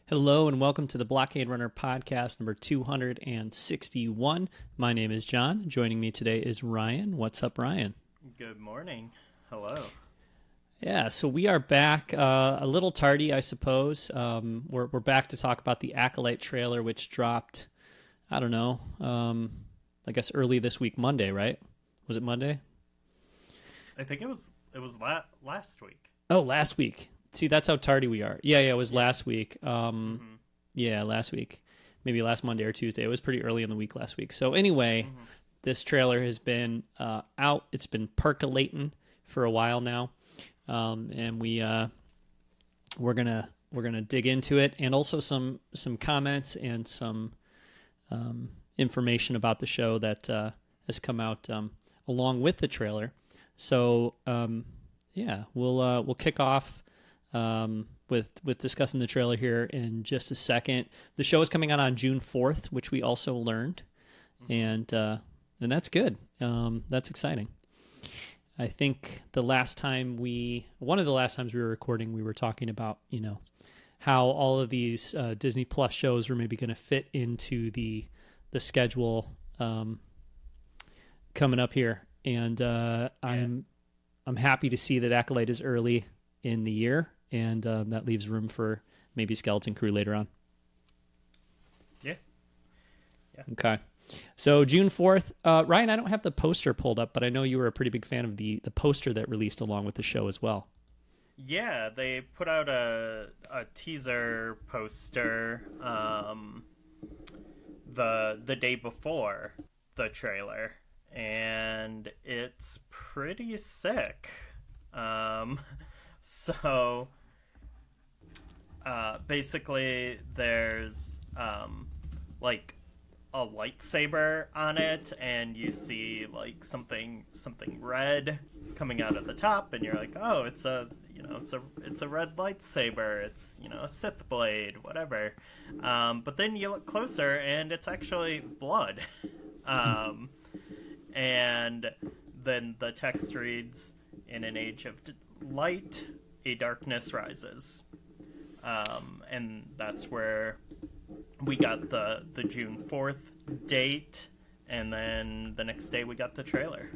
Hello and welcome to the Blockade Runner podcast number 261. My name is John. Joining me today is Ryan. What's up, Ryan? Good morning. Hello. Yeah, so we are back a little tardy, I suppose. We're back to talk about the Acolyte trailer, which dropped, I don't know, I guess early this week, Monday, right? Was it Monday? I think it was last week. Oh, last week. See, that's how tardy we are. Yeah, it was last week. Yeah, last week. Maybe last Monday or Tuesday. It was pretty early in the week last week. So anyway, this trailer has been out. It's been percolating for a while now, and we're gonna dig into it, and also some comments and some information about the show that has come out along with the trailer. So yeah, we'll kick off with discussing the trailer here in just a second. The show is coming out on June 4th, which we also learned, and that's good. That's exciting. I think one of the last times we were recording, we were talking about, how all of these Disney Plus shows were maybe going to fit into the schedule coming up here, and I'm happy to see that Acolyte is early in the year, and that leaves room for maybe Skeleton Crew later on. Yeah. Okay. So June 4th, Ryan, I don't have the poster pulled up, but I know you were a pretty big fan of the poster that released along with the show as well. Yeah, they put out a teaser poster the day before the trailer, and it's pretty sick. So basically there's like a lightsaber on it, and you see like something red coming out of the top, and you're like, oh, it's a red lightsaber, it's a Sith blade, whatever. But then you look closer and it's actually blood. And then the text reads, in an age of light, a darkness rises. And that's where we got the June 4th date, and then the next day we got the trailer.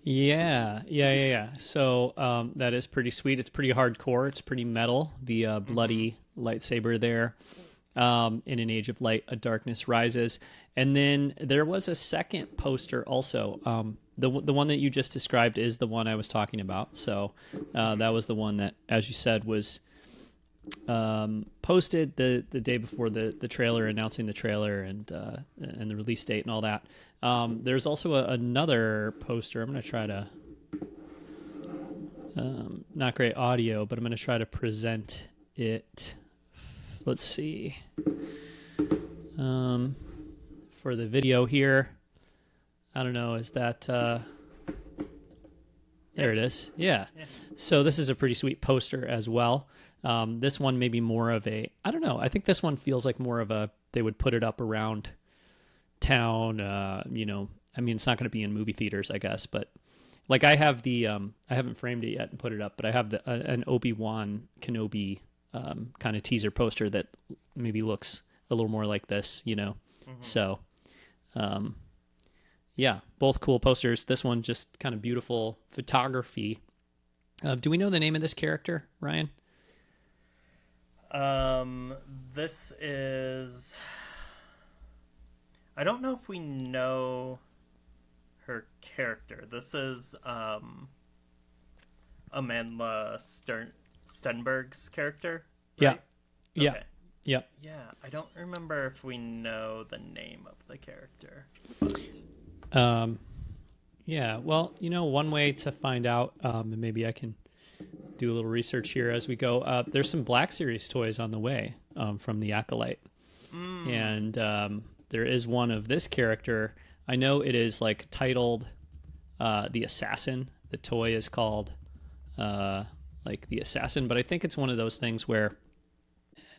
Yeah. So that is pretty sweet. It's pretty hardcore. It's pretty metal. The bloody lightsaber there. In an age of light, a darkness rises. And then there was a second poster also. The one that you just described is the one I was talking about. So that was the one that, as you said, was posted the day before the trailer, announcing the trailer and the release date and all that. There's also another poster. I'm going to try to not great audio, but I'm going to try to present it. Let's see. For the video here, I don't know, is that there it is. Yeah. So this is a pretty sweet poster as well. This one may be more of I don't know, I think this one feels like more of they would put it up around town. I mean, it's not going to be in movie theaters, I guess, but like I have I haven't framed it yet and put it up, but I have an Obi-Wan Kenobi kind of teaser poster that maybe looks a little more like this, So, yeah, both cool posters. This one just kind of beautiful photography. Do we know the name of this character, Ryan? This is... I don't know if we know her character. This is Amandla Stenberg's character, right? Yeah. Okay. Yeah. Yeah, I don't remember if we know the name of the character. But... yeah, well, one way to find out, and maybe I can do a little research here as we go, there's some Black Series toys on the way from the Acolyte. And there is one of this character. I know it is like titled The Assassin. The toy is called like The Assassin, but I think it's one of those things where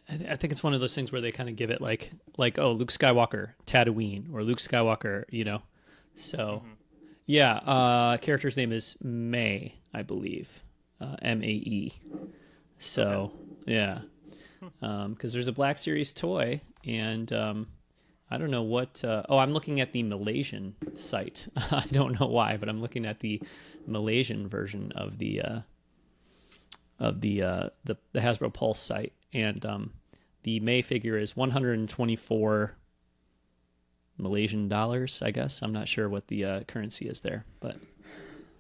they kind of give it like oh, Luke Skywalker Tatooine, or Luke Skywalker, So yeah, character's name is May, I believe. Mae. So, yeah. because there's a Black Series toy, and I don't know what. I'm looking at the Malaysian site. I don't know why, but I'm looking at the Malaysian version of the Hasbro Pulse site, and the May figure is 124 Malaysian dollars. I guess I'm not sure what the currency is there, but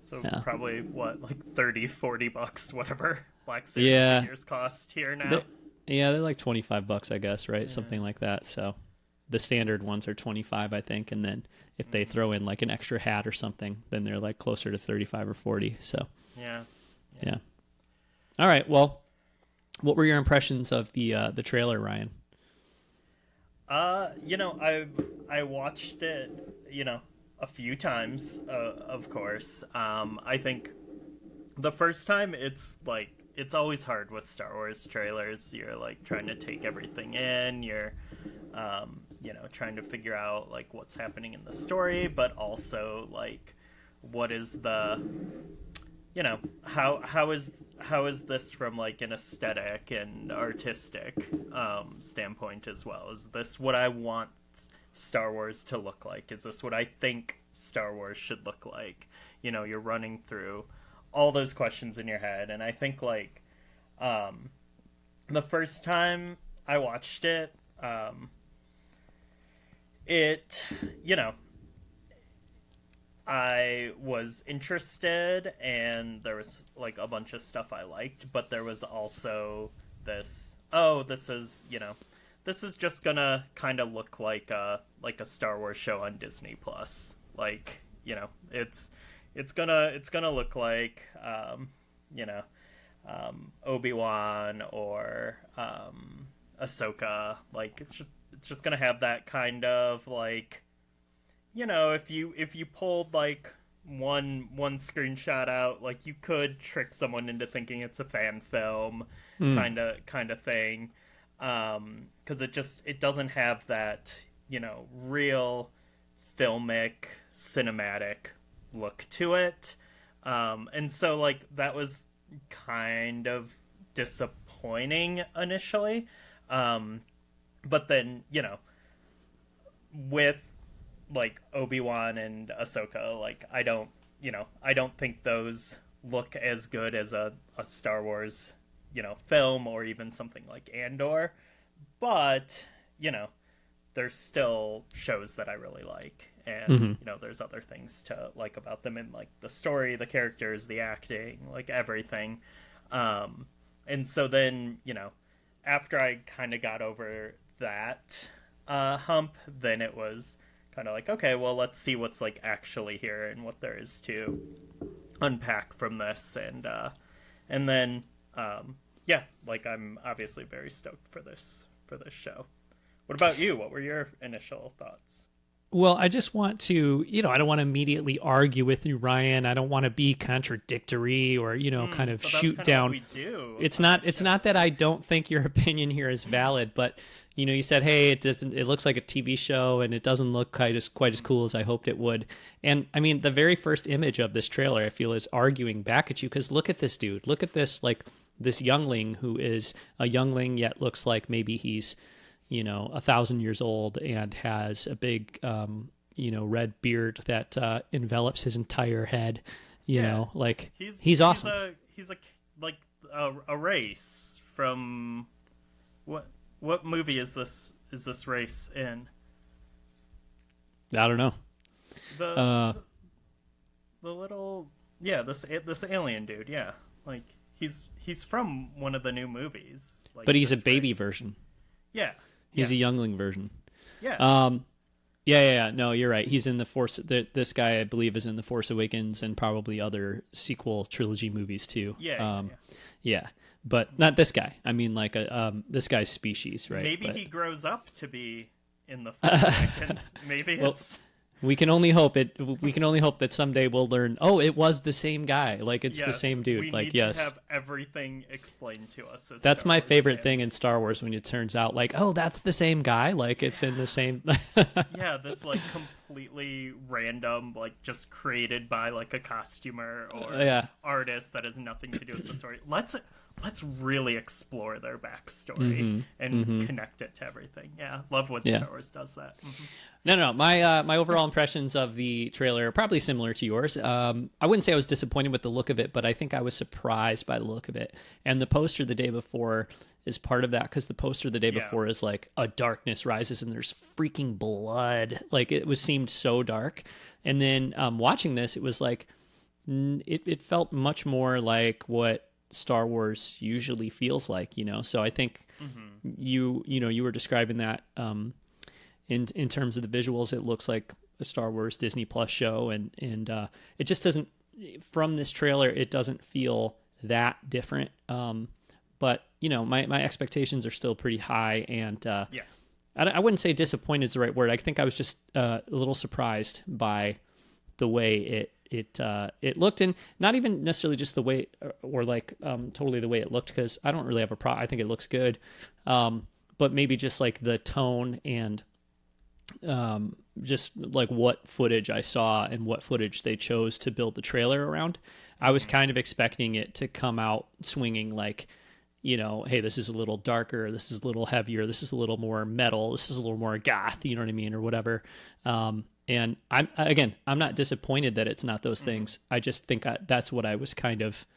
so probably what, like $30-$40, whatever Black Series figures cost here now. They're like $25, I guess, right? Something like that. So the standard ones are 25, I think, and then if they throw in like an extra hat or something, then they're like closer to 35 or 40. So yeah. All right. Well, what were your impressions of the trailer, Ryan? I watched it, a few times, of course. I think the first time it's always hard with Star Wars trailers. You're like trying to take everything in. You're, trying to figure out like what's happening in the story, but also like what is the, how is this from like an aesthetic and artistic standpoint as well? Is this what I want Star Wars to look like? Is this what I think Star Wars should look like? You're running through all those questions in your head, and I think like the first time I watched it, I was interested, and there was like a bunch of stuff I liked, but there was also this is just gonna kind of look like a Star Wars show on Disney Plus. Like, it's gonna look like Obi-Wan or Ahsoka. Like, it's just gonna have that kind of like, if you pulled like one screenshot out, like you could trick someone into thinking it's a fan film kind of thing, because it doesn't have that real filmic cinematic look to it, and so like that was kind of disappointing initially, but then with like Obi-Wan and Ahsoka, like I don't think those look as good as a Star Wars film, or even something like Andor, but there's still shows that I really like, and there's other things to like about them, in like the story, the characters, the acting, like everything, and so then after I kind of got over that hump, then it was kind of like, okay, well, let's see what's like actually here and what there is to unpack from this, and then like I'm obviously very stoked for this show. What about you? What were your initial thoughts? Well, I just want to, I don't want to immediately argue with you, Ryan. I don't want to be contradictory or, kind of shoot down. What we do. It's not that I don't think your opinion here is valid, but you said, hey, it looks like a TV show and it doesn't look quite as cool as I hoped it would. And I mean, the very first image of this trailer, I feel, is arguing back at you, because look at this dude. Look at this, like this youngling who is a youngling yet looks like maybe he's 1,000 years old and has a big, red beard that envelops his entire head. Like he's awesome. He's a race from what movie is this race in? I don't know. The little this alien dude, like he's from one of the new movies. Like, but he's a baby version. Yeah. He's a youngling version. Yeah. Yeah. No, you're right. He's in the Force. This guy, I believe, is in the Force Awakens and probably other sequel trilogy movies too. Yeah. But not this guy. I mean, like this guy's species, right? Maybe he grows up to be in the Force Awakens. Maybe it's. We can only hope that someday we'll learn. Oh, it was the same guy. Like it's the same dude. We need to have everything explained to us. That's my favorite thing in Star Wars, when it turns out like, oh, that's the same guy. Like it's in the same. This like completely random, like just created by like a costumer or artist that has nothing to do with the story. Let's let's really explore their backstory and connect it to everything. Yeah, love when Star Wars does that. No. My overall impressions of the trailer are probably similar to yours. I wouldn't say I was disappointed with the look of it, but I think I was surprised by the look of it. And the poster the day before is part of that, because the poster the day before is like a darkness rises and there's freaking blood. Like seemed so dark. And then watching this, it was like it felt much more like what Star Wars usually feels like, you know. So I think you were describing that in terms of the visuals, it looks like a Star Wars Disney Plus show, and it just doesn't, from this trailer, it doesn't feel that different. But you know, my expectations are still pretty high, and I wouldn't say disappointed is the right word. I think I was just a little surprised by the way it looked, and not even necessarily just the way, or like totally the way it looked, because I don't really have a problem. I think it looks good, but maybe just like the tone and just like what footage I saw and what footage they chose to build the trailer around. I was kind of expecting it to come out swinging like, you know, hey, this is a little darker, this is a little heavier, this is a little more metal, this is a little more goth, you know what I mean, or whatever. And I'm not disappointed that it's not those things. I just think that's what I was kind of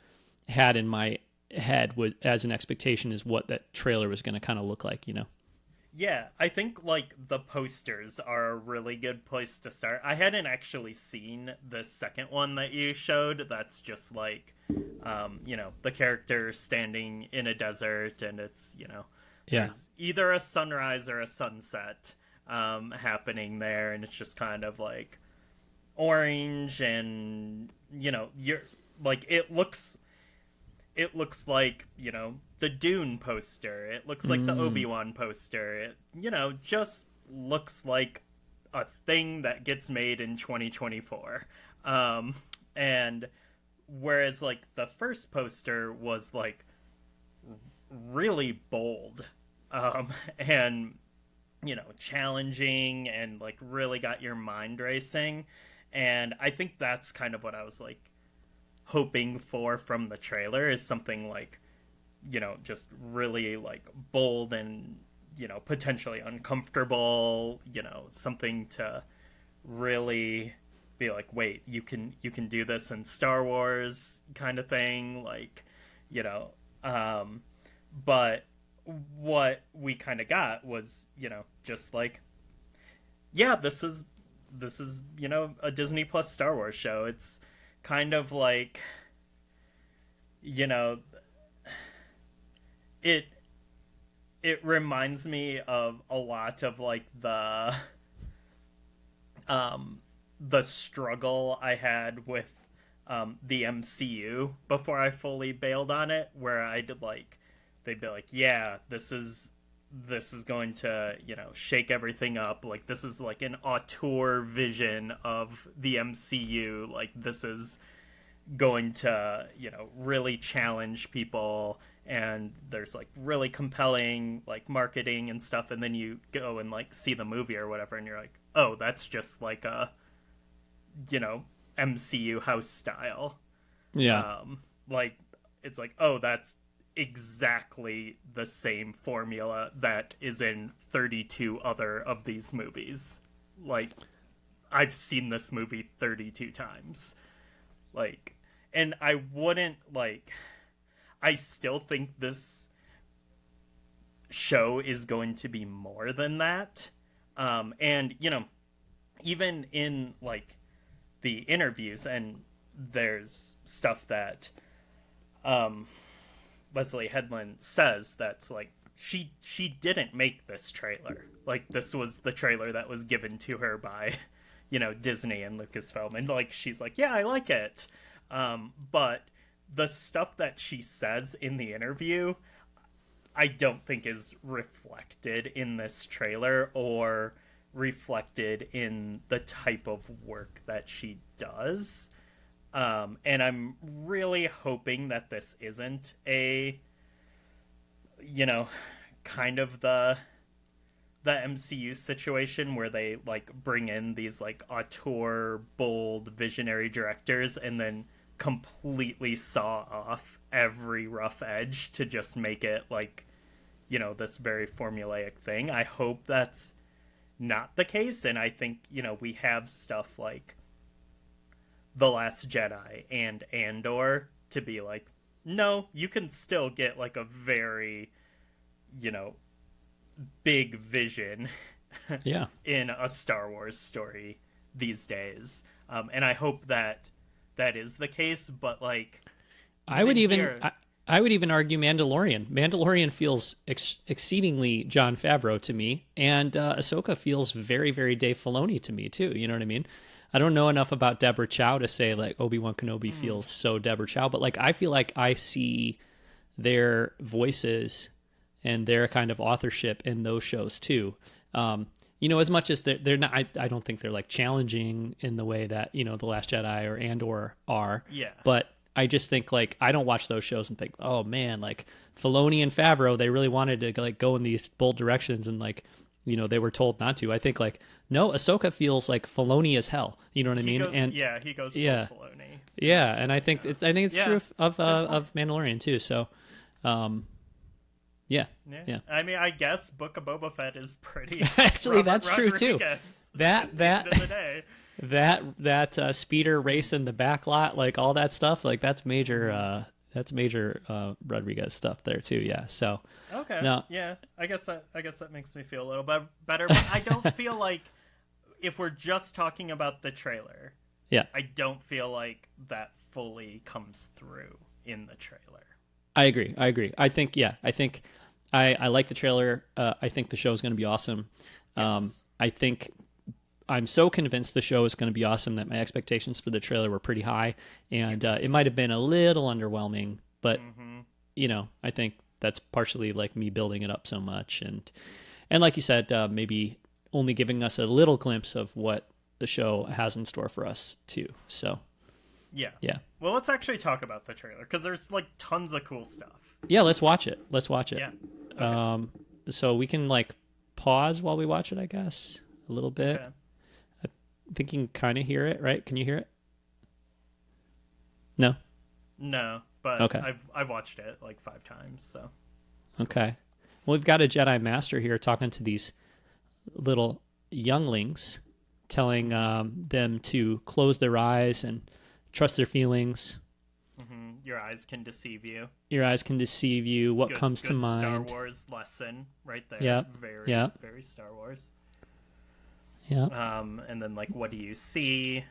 had in my head as an expectation, is what that trailer was going to kind of look like, you know? Yeah, I think like the posters are a really good place to start. I hadn't actually seen the second one that you showed. That's just like, you know, the character standing in a desert, and it's, you know, there's either a sunrise or a sunset happening there, and it's just kind of like orange, and you know, you're like, it looks like, you know, the Dune poster. It looks like the Obi-Wan poster. It, you know, just looks like a thing that gets made in 2024. And whereas like the first poster was like really bold, and, you know, challenging, and like really got your mind racing. And I think that's kind of what I was like hoping for from the trailer, is something like, you know, just really like bold and, you know, potentially uncomfortable, you know, something to really be like, wait, you can do this in Star Wars kind of thing, like, you know. But what we kind of got was, you know, just like, yeah, this is, you know, a Disney Plus Star Wars show. It's kind of like, you know, it reminds me of a lot of like the struggle I had with the MCU before I fully bailed on it, where they'd be like, yeah, this is going to, you know, shake everything up. Like, this is like an auteur vision of the MCU. Like, this is going to, you know, really challenge people, and there's like really compelling like marketing and stuff, and then you go and like see the movie or whatever, and you're like, oh, that's just like a, you know, MCU house style. Like, it's like, oh, that's exactly the same formula that is in 32 other of these movies. Like, I've seen this movie 32 times. Like, and I wouldn't, like, I still think this show is going to be more than that. And, you know, even in, like, the interviews, and there's stuff that Leslye Headland says that's, like, she didn't make this trailer. Like, this was the trailer that was given to her by, you know, Disney and Lucasfilm. And, like, she's like, yeah, I like it. But the stuff that she says in the interview, I don't think is reflected in this trailer, or reflected in the type of work that she does. And I'm really hoping that this isn't a, you know, kind of the MCU situation where they like bring in these like auteur, bold, visionary directors, and then completely saw off every rough edge to just make it like, you know, this very formulaic thing. I hope that's not the case, and I think, you know, we have stuff like The Last Jedi and Andor to be like, no, you can still get like a very, you know, big vision Yeah. in a Star Wars story these days. And I hope that that is the case, but like I would even here, I would even argue Mandalorian. Mandalorian feels exceedingly Jon Favreau to me, and Ahsoka feels very, very Dave Filoni to me too. You know what I mean? I don't know enough about Deborah Chow to say like Obi-Wan Kenobi feels so Deborah Chow, but like I feel like I see their voices and their kind of authorship in those shows too. You know, as much as they're not, I don't think they're like challenging in the way that, you know, The Last Jedi or Andor are. Yeah. But I just think like I don't watch those shows and think, oh man, like Filoni and Favreau, they really wanted to like go in these bold directions and like, you know, they were told not to. I think like no, Ahsoka feels like Filoni as hell. You know what I mean? And he goes full Filoni. Yeah, and I think it's true of Mandalorian too. So, yeah. I mean, I guess Book of Boba Fett is pretty. Actually, that's true too. That That speeder race in the back lot, like all that stuff, like that's major. That's major Rodriguez stuff there too. Yeah. So. Okay. No. Yeah. I guess that makes me feel a little bit better. But I don't feel like if we're just talking about the trailer. Yeah. I don't feel like that fully comes through in the trailer. I agree. I think. I like the trailer. I think the show is going to be awesome. Yes. I think I'm so convinced the show is going to be awesome that my expectations for the trailer were pretty high, and it might have been a little underwhelming, but you know, I think that's partially like me building it up so much, and like you said, maybe only giving us a little glimpse of what the show has in store for us too. So yeah. Well, let's actually talk about the trailer because there's like tons of cool stuff. Yeah, let's watch it. Yeah. Okay. So we can like pause while we watch it, I guess, a little bit. Okay. I think you can kind of hear it, right? Can you hear it? No? No, but okay. I've watched it like 5 times, so. Okay. Well, we've got a Jedi Master here talking to these little younglings, telling them to close their eyes and trust their feelings. Mm-hmm. Your eyes can deceive you. Your eyes can deceive you. What comes to mind? Star Wars lesson right there. Yeah. Very Star Wars. Yeah. And then like, what do you see?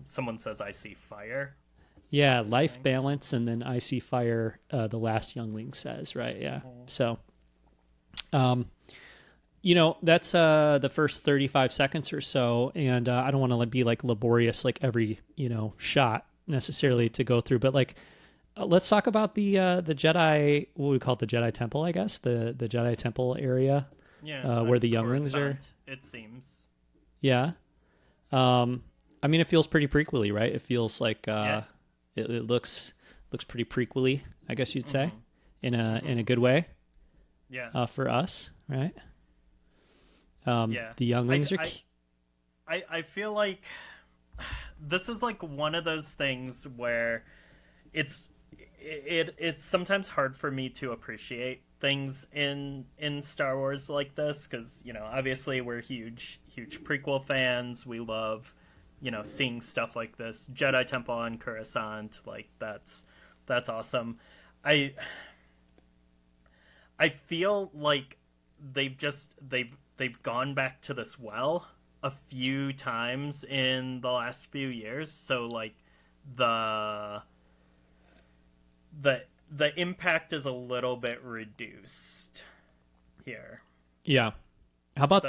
Someone says, "I see fire." Yeah, life balance, and then I see fire. The last youngling says, right? Yeah. So, you know, that's the first 35 seconds or so, and I don't want to be like laborious, like every shot necessarily to go through, but like, let's talk about the Jedi. What we call it, the Jedi Temple, I guess, the Jedi Temple area. Yeah, where the younglings are. It seems. Yeah. I mean, it feels pretty prequely, right? It feels like it looks pretty prequely, I guess you'd say, in a good way. Yeah. For us, right? Yeah. The younglings are. I feel like this is like one of those things where it's sometimes hard for me to appreciate things in Star Wars like this because obviously we're huge prequel fans. We love seeing stuff like this. Jedi Temple on Coruscant, like that's awesome. I feel like they've gone back to this well a few times in the last few years, so like the impact is a little bit reduced here. Yeah. How about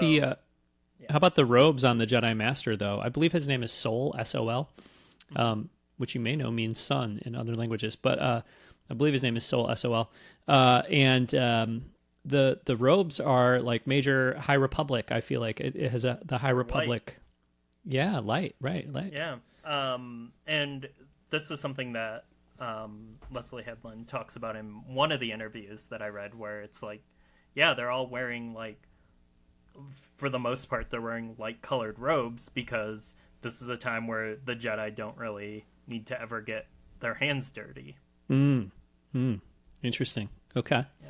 how about the robes on the Jedi Master though? I believe his name is Sol, S-O-L, which you may know means son in other languages, but I believe his name is Sol, S-O-L. And the robes are like major High Republic. I feel like it has the High Republic. Light. Yeah, light. Yeah. And this is something that Leslye Headland talks about in one of the interviews that I read, where it's like, yeah, they're all wearing, like, for the most part, they're wearing light colored robes because this is a time where the Jedi don't really need to ever get their hands dirty. Interesting. Okay. Yeah.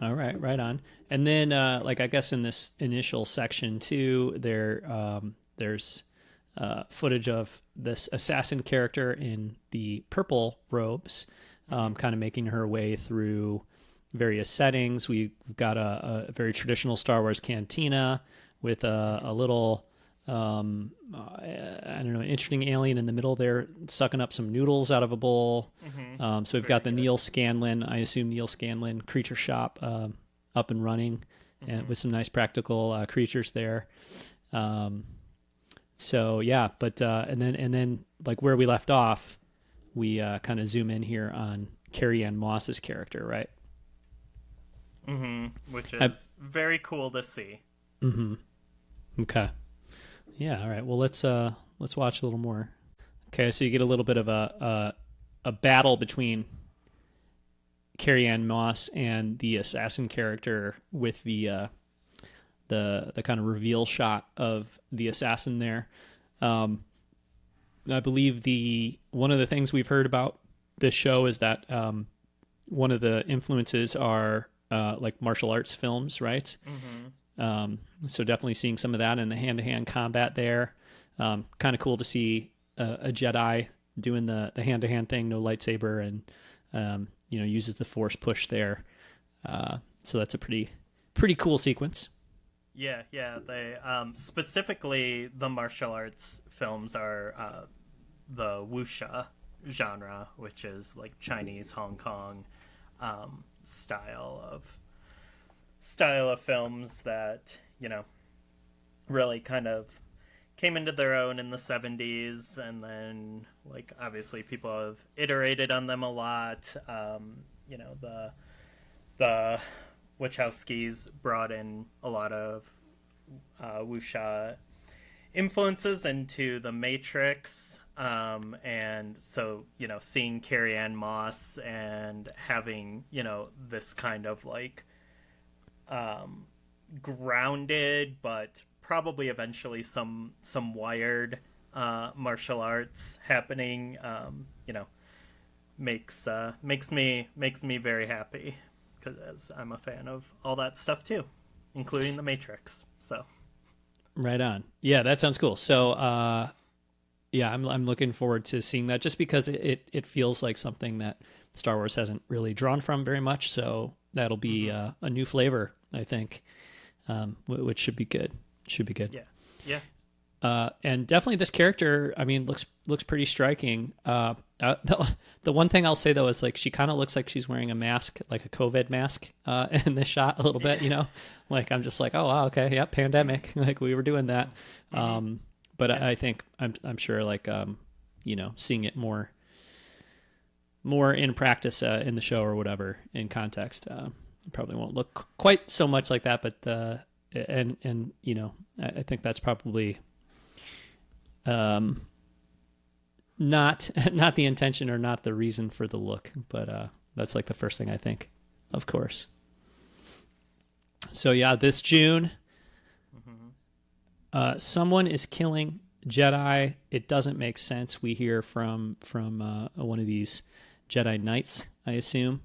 All right. Right on. And then, like, I guess in this initial section too, there's footage of this assassin character in the purple robes, kind of making her way through various settings. We've got a very traditional Star Wars cantina with a little, I don't know, interesting alien in the middle there, sucking up some noodles out of a bowl. So we've got the Neil Scanlon, I assume Neil Scanlon creature shop up and running, and with some nice practical creatures there. So yeah, but and then like where we left off, we kind of zoom in here on Carrie-Anne Moss's character, right? Which is very cool to see. Okay. Yeah. All right. Well, let's watch a little more. Okay. So you get a little bit of a battle between Carrie-Anne Moss and the assassin character with the kind of reveal shot of the assassin there. I believe one of the things we've heard about this show is that one of the influences are like martial arts films, right? So definitely seeing some of that in the hand-to-hand combat there. Kind of cool to see a Jedi doing the hand-to-hand thing, no lightsaber, and uses the Force push there. So that's a pretty cool sequence. Yeah. They specifically the martial arts films are the wuxia genre, which is like Chinese Hong Kong style of films that really kind of came into their own in the 70s, and then like obviously people have iterated on them a lot. The Wachowskis brought in a lot of wuxia influences into The Matrix, and so seeing Carrie-Anne Moss and having this kind of like grounded but probably eventually some wired martial arts happening, makes me very happy, because I'm a fan of all that stuff too, including The Matrix. So right on. Yeah, that sounds cool. So I'm looking forward to seeing that, just because it feels like something that Star Wars hasn't really drawn from very much. So that'll be a new flavor, I think, which should be good. Yeah. And definitely this character, I mean, looks pretty striking. The one thing I'll say though is like she kind of looks like she's wearing a mask, like a COVID mask, in this shot a little bit. Like I'm just like, oh wow, okay, yeah, pandemic, like we were doing that. But I think I'm sure like seeing it more in practice in the show or whatever in context, probably won't look quite so much like that. But I think that's probably not the intention or not the reason for the look, but that's like the first thing I think, of course. So yeah, this June, someone is killing Jedi. It doesn't make sense. We hear from one of these Jedi Knights, I assume.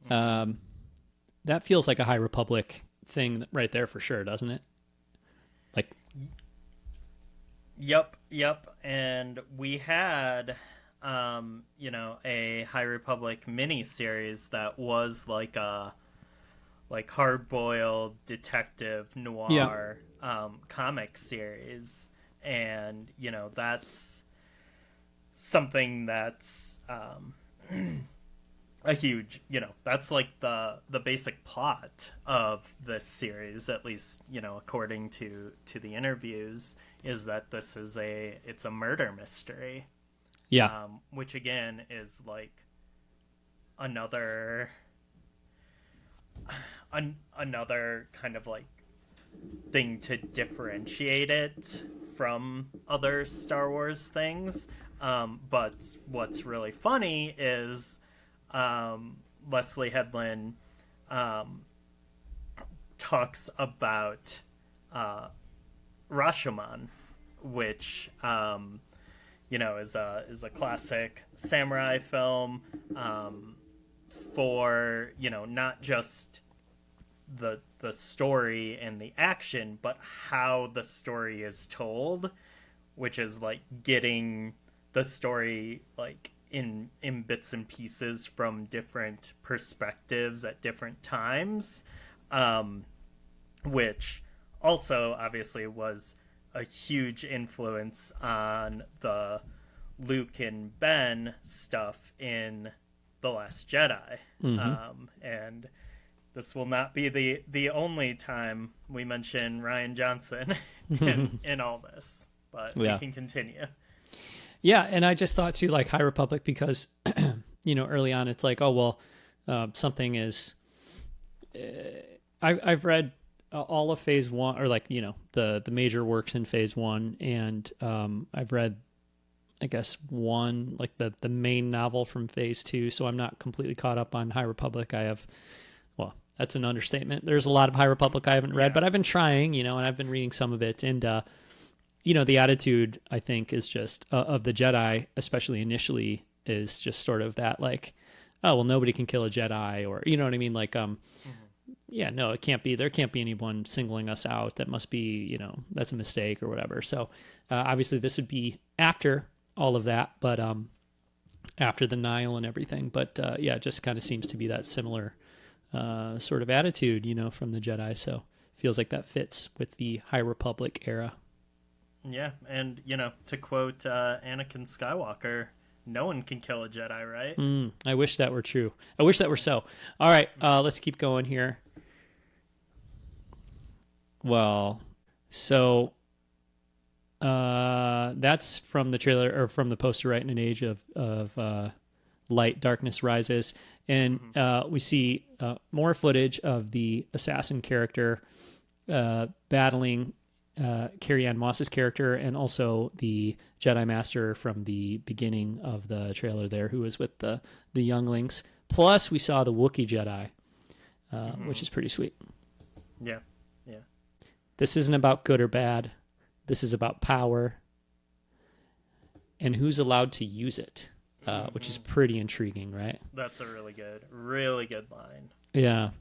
That feels like a High Republic thing right there for sure, doesn't it? Like, Yep. And we had, a High Republic mini-series that was like a hard-boiled detective noir comic series, and that's something that's a huge, that's like the basic plot of this series, at least according to the interviews, is that it's a murder mystery. Which again is like another kind of like thing to differentiate it from other Star Wars things. But what's really funny is Leslye Headland talks about Rashomon which is a classic samurai film, for not just the story and the action, but how the story is told, which is like getting the story like in bits and pieces from different perspectives at different times, which also obviously was a huge influence on the Luke and Ben stuff in The Last Jedi. And this will not be the only time we mention Rian Johnson in all this, but we can continue. Yeah, and I just thought too, like High Republic, because early on it's like, oh well, something is. I've read all of Phase 1, or like the major works in Phase 1, and I've read, I guess, one, like the main novel from Phase 2, so I'm not completely caught up on High Republic. I have, well, that's an understatement. There's a lot of High Republic I haven't read, but I've been trying, and I've been reading some of it, and the attitude, I think, is just of the Jedi, especially initially, is just sort of that like, oh well, nobody can kill a Jedi, or you know what I mean, like yeah, no, it can't be. There can't be anyone singling us out. That must be, that's a mistake or whatever. So obviously this would be after all of that, but after the Nile and everything. But yeah, it just kind of seems to be that similar sort of attitude, from the Jedi. So feels like that fits with the High Republic era. Yeah, and, to quote Anakin Skywalker, no one can kill a Jedi, right? I wish that were true. I wish that were so. All right, let's keep going here. Well, so that's from the trailer, or from the poster, right? In an age of light, darkness rises. And we see more footage of the assassin character battling Carrie-Anne Moss's character, and also the Jedi Master from the beginning of the trailer there, who was with the younglings. Plus, we saw the Wookiee Jedi, which is pretty sweet. Yeah. This isn't about good or bad. This is about power and who's allowed to use it, which is pretty intriguing, right? That's a really good line. Yeah.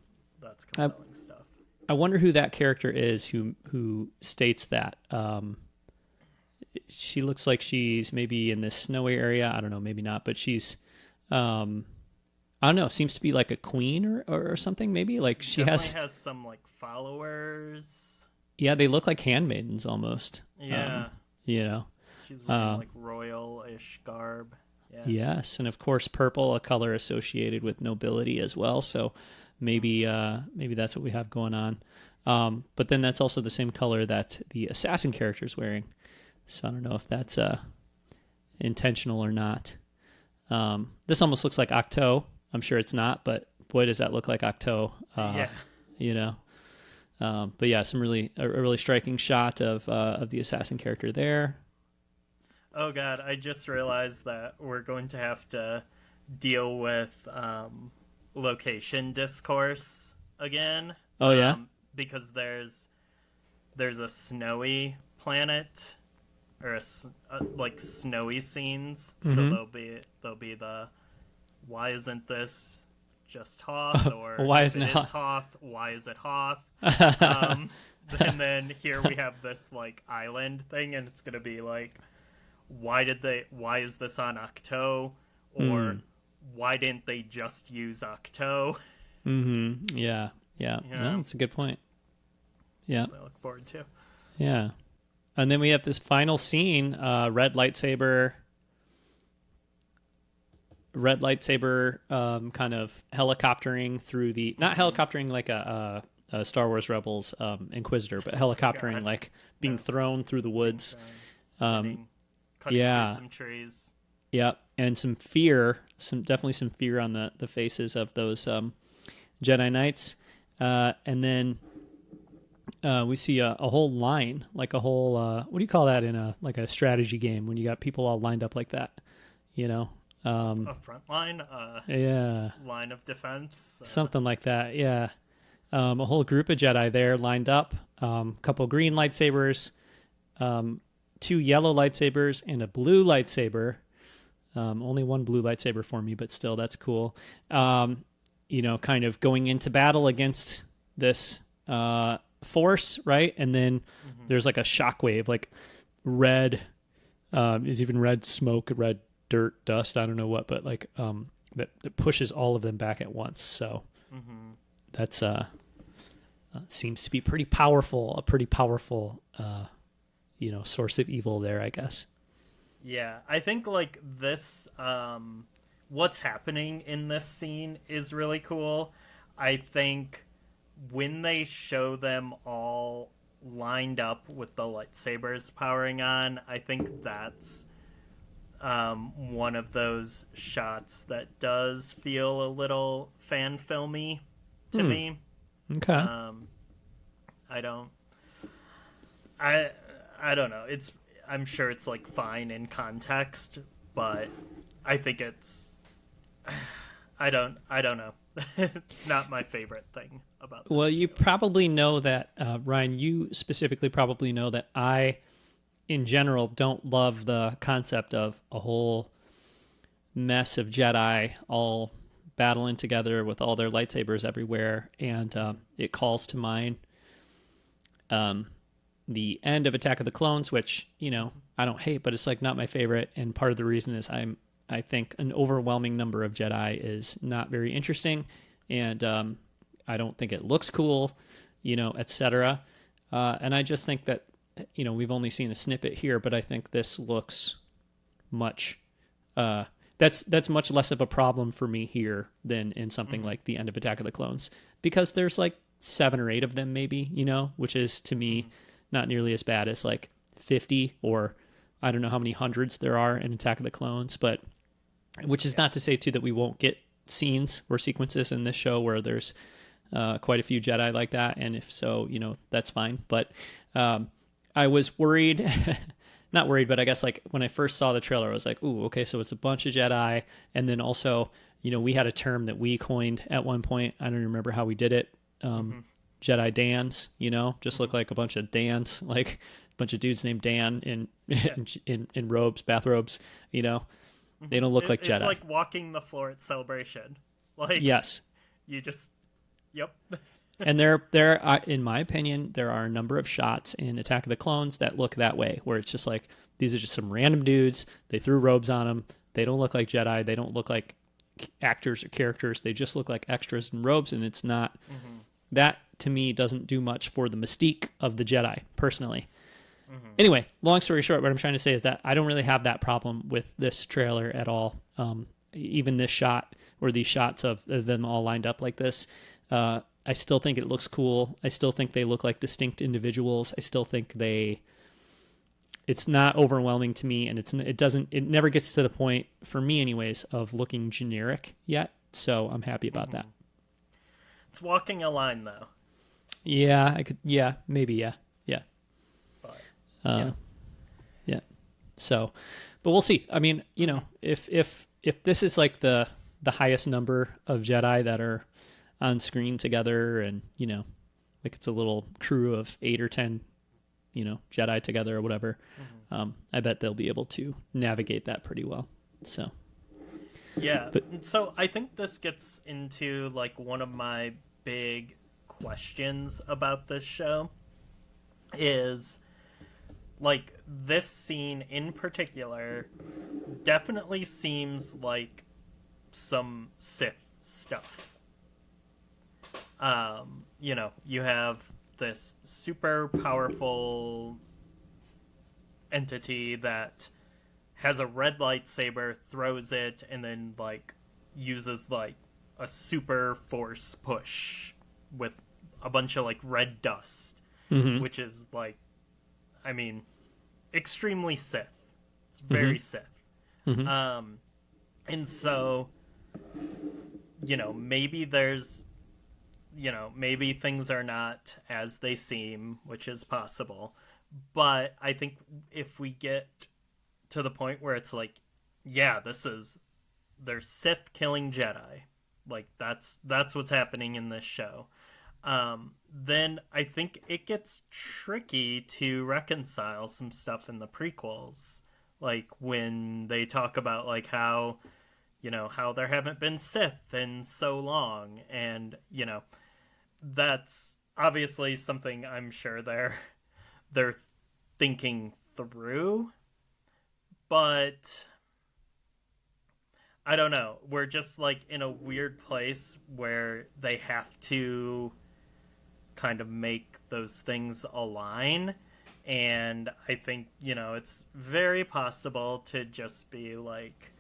That's compelling stuff. I wonder who that character is who states that. She looks like she's maybe in this snowy area. I don't know, maybe not, but she's, I don't know, seems to be like a queen or something, maybe. Like she definitely has some like followers. Yeah, they look like handmaidens almost. Yeah. She's wearing like royal-ish garb. Yeah. Yes, and of course purple, a color associated with nobility as well. So maybe that's what we have going on. But then that's also the same color that the assassin character is wearing. So I don't know if that's intentional or not. This almost looks like Octo. I'm sure it's not, but boy, does that look like Octo. Yeah. But yeah, a really striking shot of the assassin character there. Oh God, I just realized that we're going to have to deal with location discourse again. Oh yeah, because there's a snowy planet, or like snowy scenes. So there'll be the why isn't this just Hoth, or why isn't it Hoth? Why is it Hoth? And then here we have this like island thing, and it's gonna be like, why is this on Octo, or why didn't they just use Octo? Yeah. No, that's a good point. Yeah, I look forward to. Yeah, and then we have this final scene: red lightsaber, kind of helicoptering through the, not helicoptering like a Star Wars Rebels Inquisitor, but helicoptering like being thrown through the woods. Cutting through some trees. Yeah, and some fear, definitely some fear on the faces of those Jedi Knights. And then we see a whole line, like a whole, what do you call that in a strategy game when you got people all lined up like that, a front line, line of defense, something like that. Yeah, a whole group of Jedi there lined up, couple green lightsabers, 2 yellow lightsabers and a blue lightsaber. Only one blue lightsaber for me, but still, that's cool. Kind of going into battle against this force, right? And then there's like a shockwave, like red, is even red smoke, red dirt, dust, I don't know what, but like that pushes all of them back at once. So that's seems to be pretty powerful, a pretty powerful source of evil there, I guess. Yeah, I think like this what's happening in this scene is really cool. I think when they show them all lined up with the lightsabers powering on, I think that's one of those shots that does feel a little fan filmy to me. Okay. I don't know. I'm sure it's like fine in context, but I think it's I don't know. It's not my favorite thing about this. Well, you probably know that, Ryan, you specifically probably know that I, in general, don't love the concept of a whole mess of Jedi all battling together with all their lightsabers everywhere. And it calls to mind the end of Attack of the Clones, which, I don't hate, but it's like not my favorite. And part of the reason is I think an overwhelming number of Jedi is not very interesting, and I don't think it looks cool, etc. And I just think that, we've only seen a snippet here, but I think this looks much. That's much less of a problem for me here than in something like the end of Attack of the Clones, because there's like 7 or 8 of them, maybe, which is to me not nearly as bad as like 50 or I don't know how many hundreds there are in Attack of the Clones, but which is not to say too that we won't get scenes or sequences in this show where there's quite a few Jedi like that, and if so, that's fine. But I was worried, not worried, but I guess like when I first saw the trailer, I was like, ooh, okay, so it's a bunch of Jedi, and then also, we had a term that we coined at one point. I don't remember how we did it. Jedi Dans, just look like a bunch of Dans, like a bunch of dudes named Dan in robes, bathrobes, They don't look like Jedi. It's like walking the floor at Celebration. Like, yes. You just, yep. And there, in my opinion, there are a number of shots in Attack of the Clones that look that way, where it's just like, these are just some random dudes. They threw robes on them. They don't look like Jedi. They don't look like actors or characters. They just look like extras in robes, and it's not... That, to me, doesn't do much for the mystique of the Jedi, personally. Anyway, long story short, what I'm trying to say is that I don't really have that problem with this trailer at all. Even this shot, or these shots of them all lined up like this, I still think it looks cool. I still think they look like distinct individuals. I still think it's not overwhelming to me, and it never gets to the point, for me anyways, of looking generic yet. So I'm happy about that. It's walking a line, though. Yeah, maybe, yeah. But, yeah. So, but we'll see. I mean, if this is like the highest number of Jedi that are on screen together, and like it's a little crew of 8 or 10, Jedi together or whatever, I bet they'll be able to navigate that pretty well. So. Yeah, so I think this gets into like one of my big questions about this show is like this scene in particular definitely seems like some Sith stuff. You have this super powerful entity that has a red lightsaber, throws it, and then, like, uses, like, a super force push with a bunch of, like, red dust, which is, like, I mean, extremely Sith. It's very Sith. And so, maybe there's, maybe things are not as they seem, which is possible. But I think if we get to the point where it's like, yeah, there's Sith killing Jedi. Like, that's what's happening in this show. then I think it gets tricky to reconcile some stuff in the prequels. Like when they talk about like how, how there haven't been Sith in so long, and that's obviously something I'm sure they're thinking through, but I don't know. We're just like in a weird place where they have to kind of make those things align. And I think, it's very possible to just be like,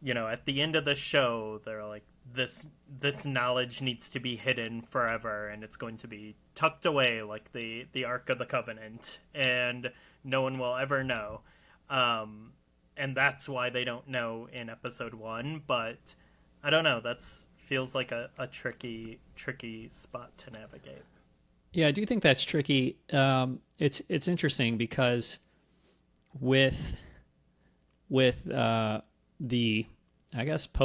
at the end of the show, they're like, this knowledge needs to be hidden forever, and it's going to be tucked away like the Ark of the Covenant, and no one will ever know. And that's why they don't know in episode 1. But I don't know. That's feels like a tricky spot to navigate. Yeah, I do think that's tricky. It's interesting because with the, I guess, I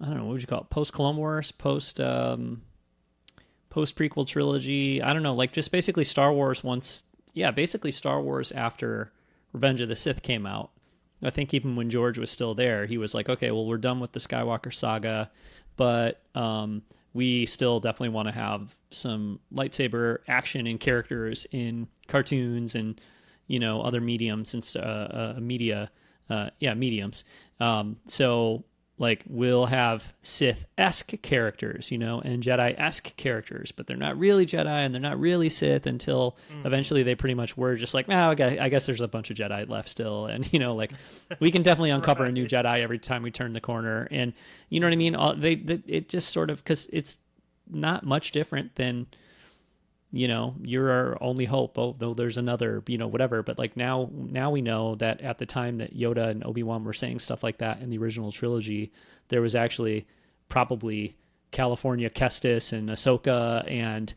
don't know, what would you call it? Post Clone Wars, post prequel trilogy. I don't know, like just basically Star Wars basically Star Wars after Revenge of the Sith came out. I think even when George was still there, he was like, okay, well, we're done with the Skywalker saga, but we still definitely want to have some lightsaber action and characters in cartoons and, other mediums and mediums. So like we'll have Sith-esque characters, and Jedi-esque characters, but they're not really Jedi and they're not really Sith until eventually they pretty much were just like, I guess there's a bunch of Jedi left still. And, like we can definitely uncover a new Jedi every time we turn the corner. And you know what I mean? It just sort of, cause it's not much different than, you're our only hope. Oh, though there's another, whatever. But like now we know that at the time that Yoda and Obi-Wan were saying stuff like that in the original trilogy, there was actually probably California Kestis and Ahsoka and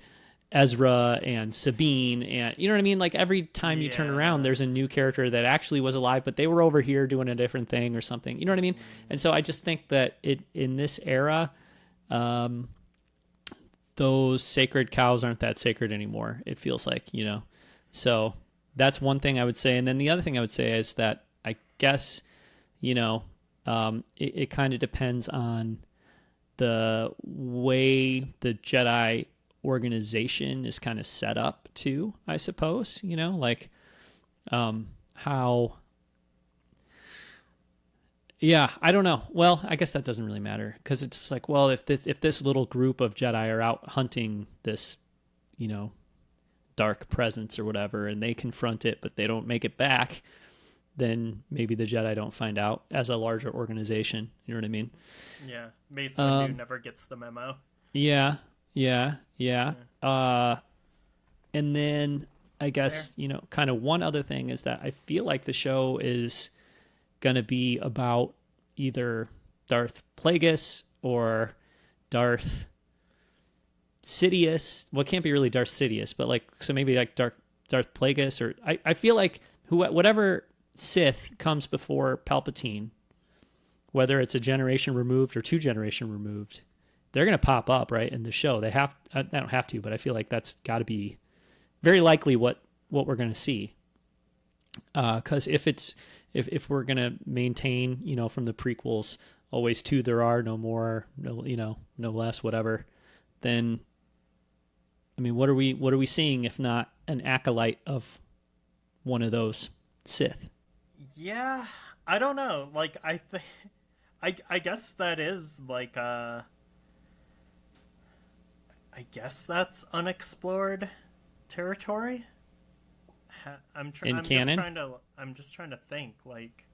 Ezra and Sabine, and you know what I mean? Like every time you turn around, there's a new character that actually was alive, but they were over here doing a different thing or something. You know what I mean? And so I just think that in this era, those sacred cows aren't that sacred anymore. It feels like, so that's one thing I would say. And then the other thing I would say is that I guess, it kind of depends on the way the Jedi organization is kind of set up too, I suppose, like, how, yeah, I don't know. Well, I guess that doesn't really matter because it's like, well, if this little group of Jedi are out hunting this, dark presence or whatever, and they confront it, but they don't make it back, then maybe the Jedi don't find out as a larger organization. You know what I mean? Yeah. Mace Windu never gets the memo. Yeah. And then I guess, kind of one other thing is that I feel like the show is going to be about either Darth Plagueis or Darth Sidious. Well, it can't be really Darth Sidious, but like, so maybe like Darth Plagueis, or I feel like whatever Sith comes before Palpatine, whether it's a generation removed or 2 generation removed, they're going to pop up right in the show. They don't have to, but I feel like that's got to be very likely what we're going to see. Because if we're going to maintain, from the prequels, always 2 there are, no more, no less, whatever, then, I mean, what are we seeing if not an acolyte of one of those Sith? Yeah, I don't know. Like, I guess that is like I guess that's unexplored territory. I'm canon? I'm just trying to think. Like,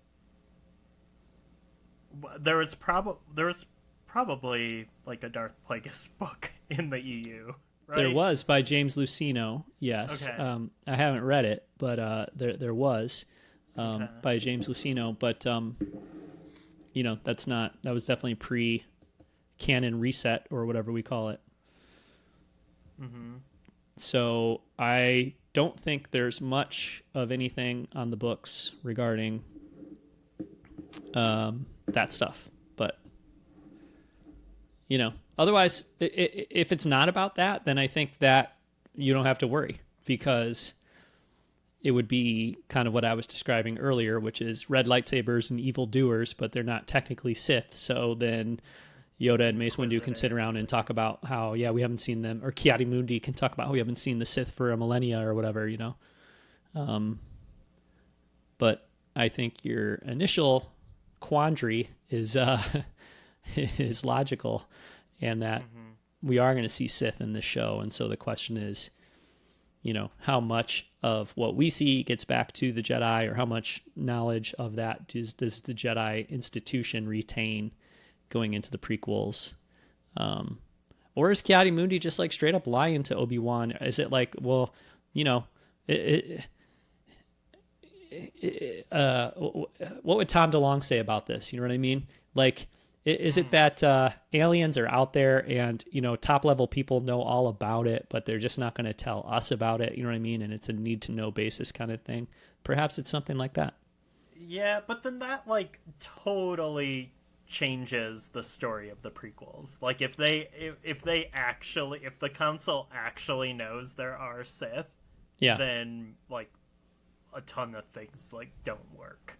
there was probably like a Darth Plagueis book in the EU, right? There was, by James Luceno. Yes. Okay. I haven't read it, but there was by James Luceno. But that was definitely pre-canon reset or whatever we call it. Mm-hmm. So I don't think there's much of anything on the books regarding that stuff. But Otherwise, if it's not about that, then I think that you don't have to worry, because it would be kind of what I was describing earlier, which is red lightsabers and evil doers, but they're not technically Sith. So then Yoda and Mace Windu can sit around and talk about how, yeah, we haven't seen them, or Ki-Adi-Mundi can talk about how we haven't seen the Sith for a millennia or whatever, But I think your initial quandary is is logical, and that we are going to see Sith in this show. And so the question is, how much of what we see gets back to the Jedi, or how much knowledge of that does the Jedi institution retain going into the prequels? Or is Ki-Adi-Mundi just like straight up lying to Obi-Wan? Is it like, well, what would Tom DeLonge say about this? You know what I mean? Like, is it that aliens are out there and, top level people know all about it, but they're just not going to tell us about it? You know what I mean? And it's a need to know basis kind of thing. Perhaps it's something like that. Yeah, but then that like totally changes the story of the prequels. Like if the council actually knows there are Sith, then like a ton of things like don't work.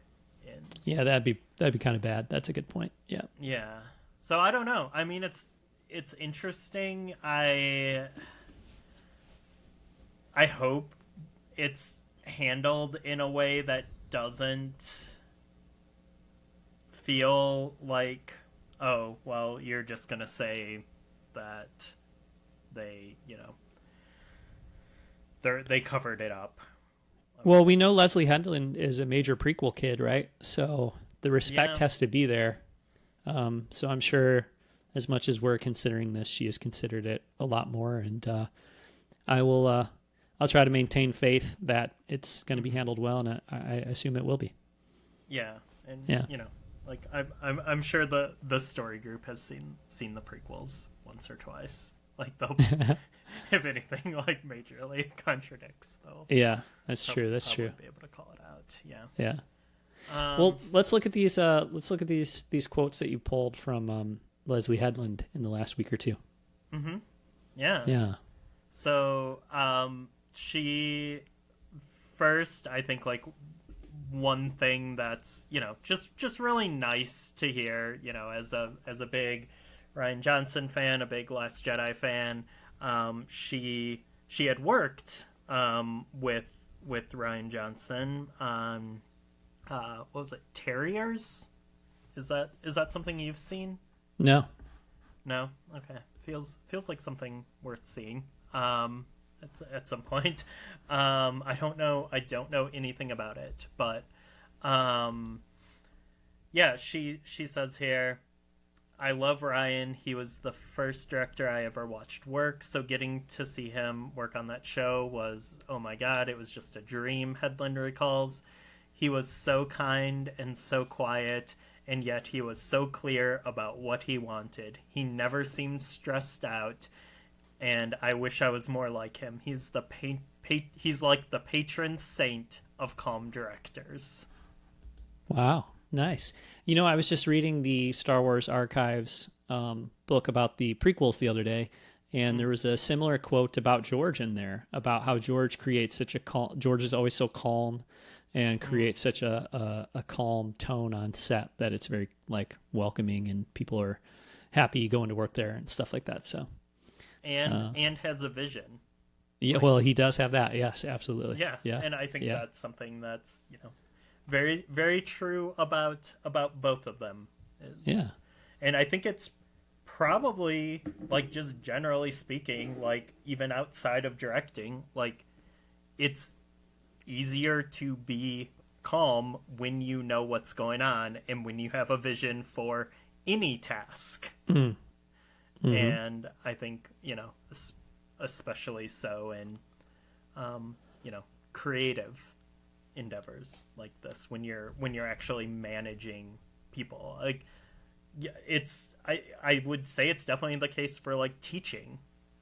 Yeah, that'd be kind of bad. That's a good point. Yeah. Yeah. So I don't know. I mean, it's interesting. I hope it's handled in a way that doesn't feel like, oh, well, you're just gonna say that they, they covered it up. Well, we know Leslye Headland is a major prequel kid, right? So the respect has to be there. So I'm sure, as much as we're considering this, she has considered it a lot more. And I'll try to maintain faith that it's going to be handled well, and I assume it will be. Yeah, and like I'm sure the story group has seen the prequels once or twice. Like they'll, if anything, like majorly contradicts, though. Yeah, that's true. That's true. Be able to call it out. Yeah. Yeah. Well, let's look at these. Let's look at these quotes that you pulled from Leslye Headland in the last week or two. Mm-hmm. Yeah. Yeah. So, she first, I think, like one thing that's just really nice to hear. As a big Rian Johnson fan, a big Last Jedi fan. She had worked with Rian Johnson on what was it, Terriers? Is that something you've seen? No. Okay. Feels like something worth seeing. At some point. I don't know anything about it, but yeah. She says here, I love Ryan. He was the first director I ever watched work, so getting to see him work on that show was, oh my god, it was just a dream, Headland recalls. He was so kind and so quiet, and yet he was so clear about what he wanted. He never seemed stressed out, and I wish I was more like him. He's he's like the patron saint of calm directors. Wow. Nice. I was just reading the Star Wars Archives book about the prequels the other day, and there was a similar quote about George in there, about how George creates such a George is always so calm and creates such a calm tone on set that it's very like welcoming, and people are happy going to work there and stuff like that. So and has a vision. Yeah, well, he does have that. Yes, absolutely. Yeah. And I think that's something that's very, very true about both of them. And I think it's probably, like, just generally speaking, like, even outside of directing, like, it's easier to be calm when you know what's going on and when you have a vision for any task. Mm-hmm. And I think, especially so in, creative endeavors like this, when you're actually managing people. Like, I would say it's definitely the case for like teaching,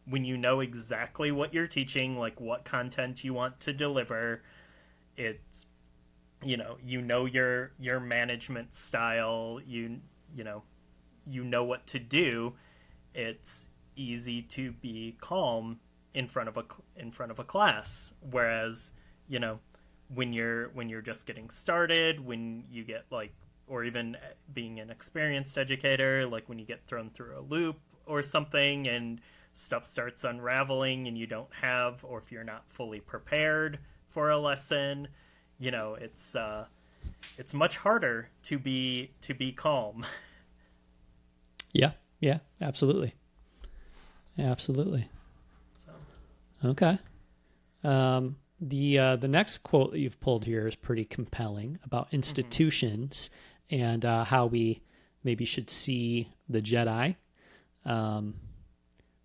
when you know exactly what you're teaching, like what content you want to deliver. It's your management style, you know what to do, it's easy to be calm in front of a class, whereas, you know, when you're just getting started, when you get like, or even being an experienced educator, like when you get thrown through a loop or something and stuff starts unraveling and you don't have, or if you're not fully prepared for a lesson, you know, it's much harder to be calm. Yeah, yeah, absolutely. Absolutely. So Okay. The next quote that you've pulled here is pretty compelling about institutions and how we maybe should see the Jedi.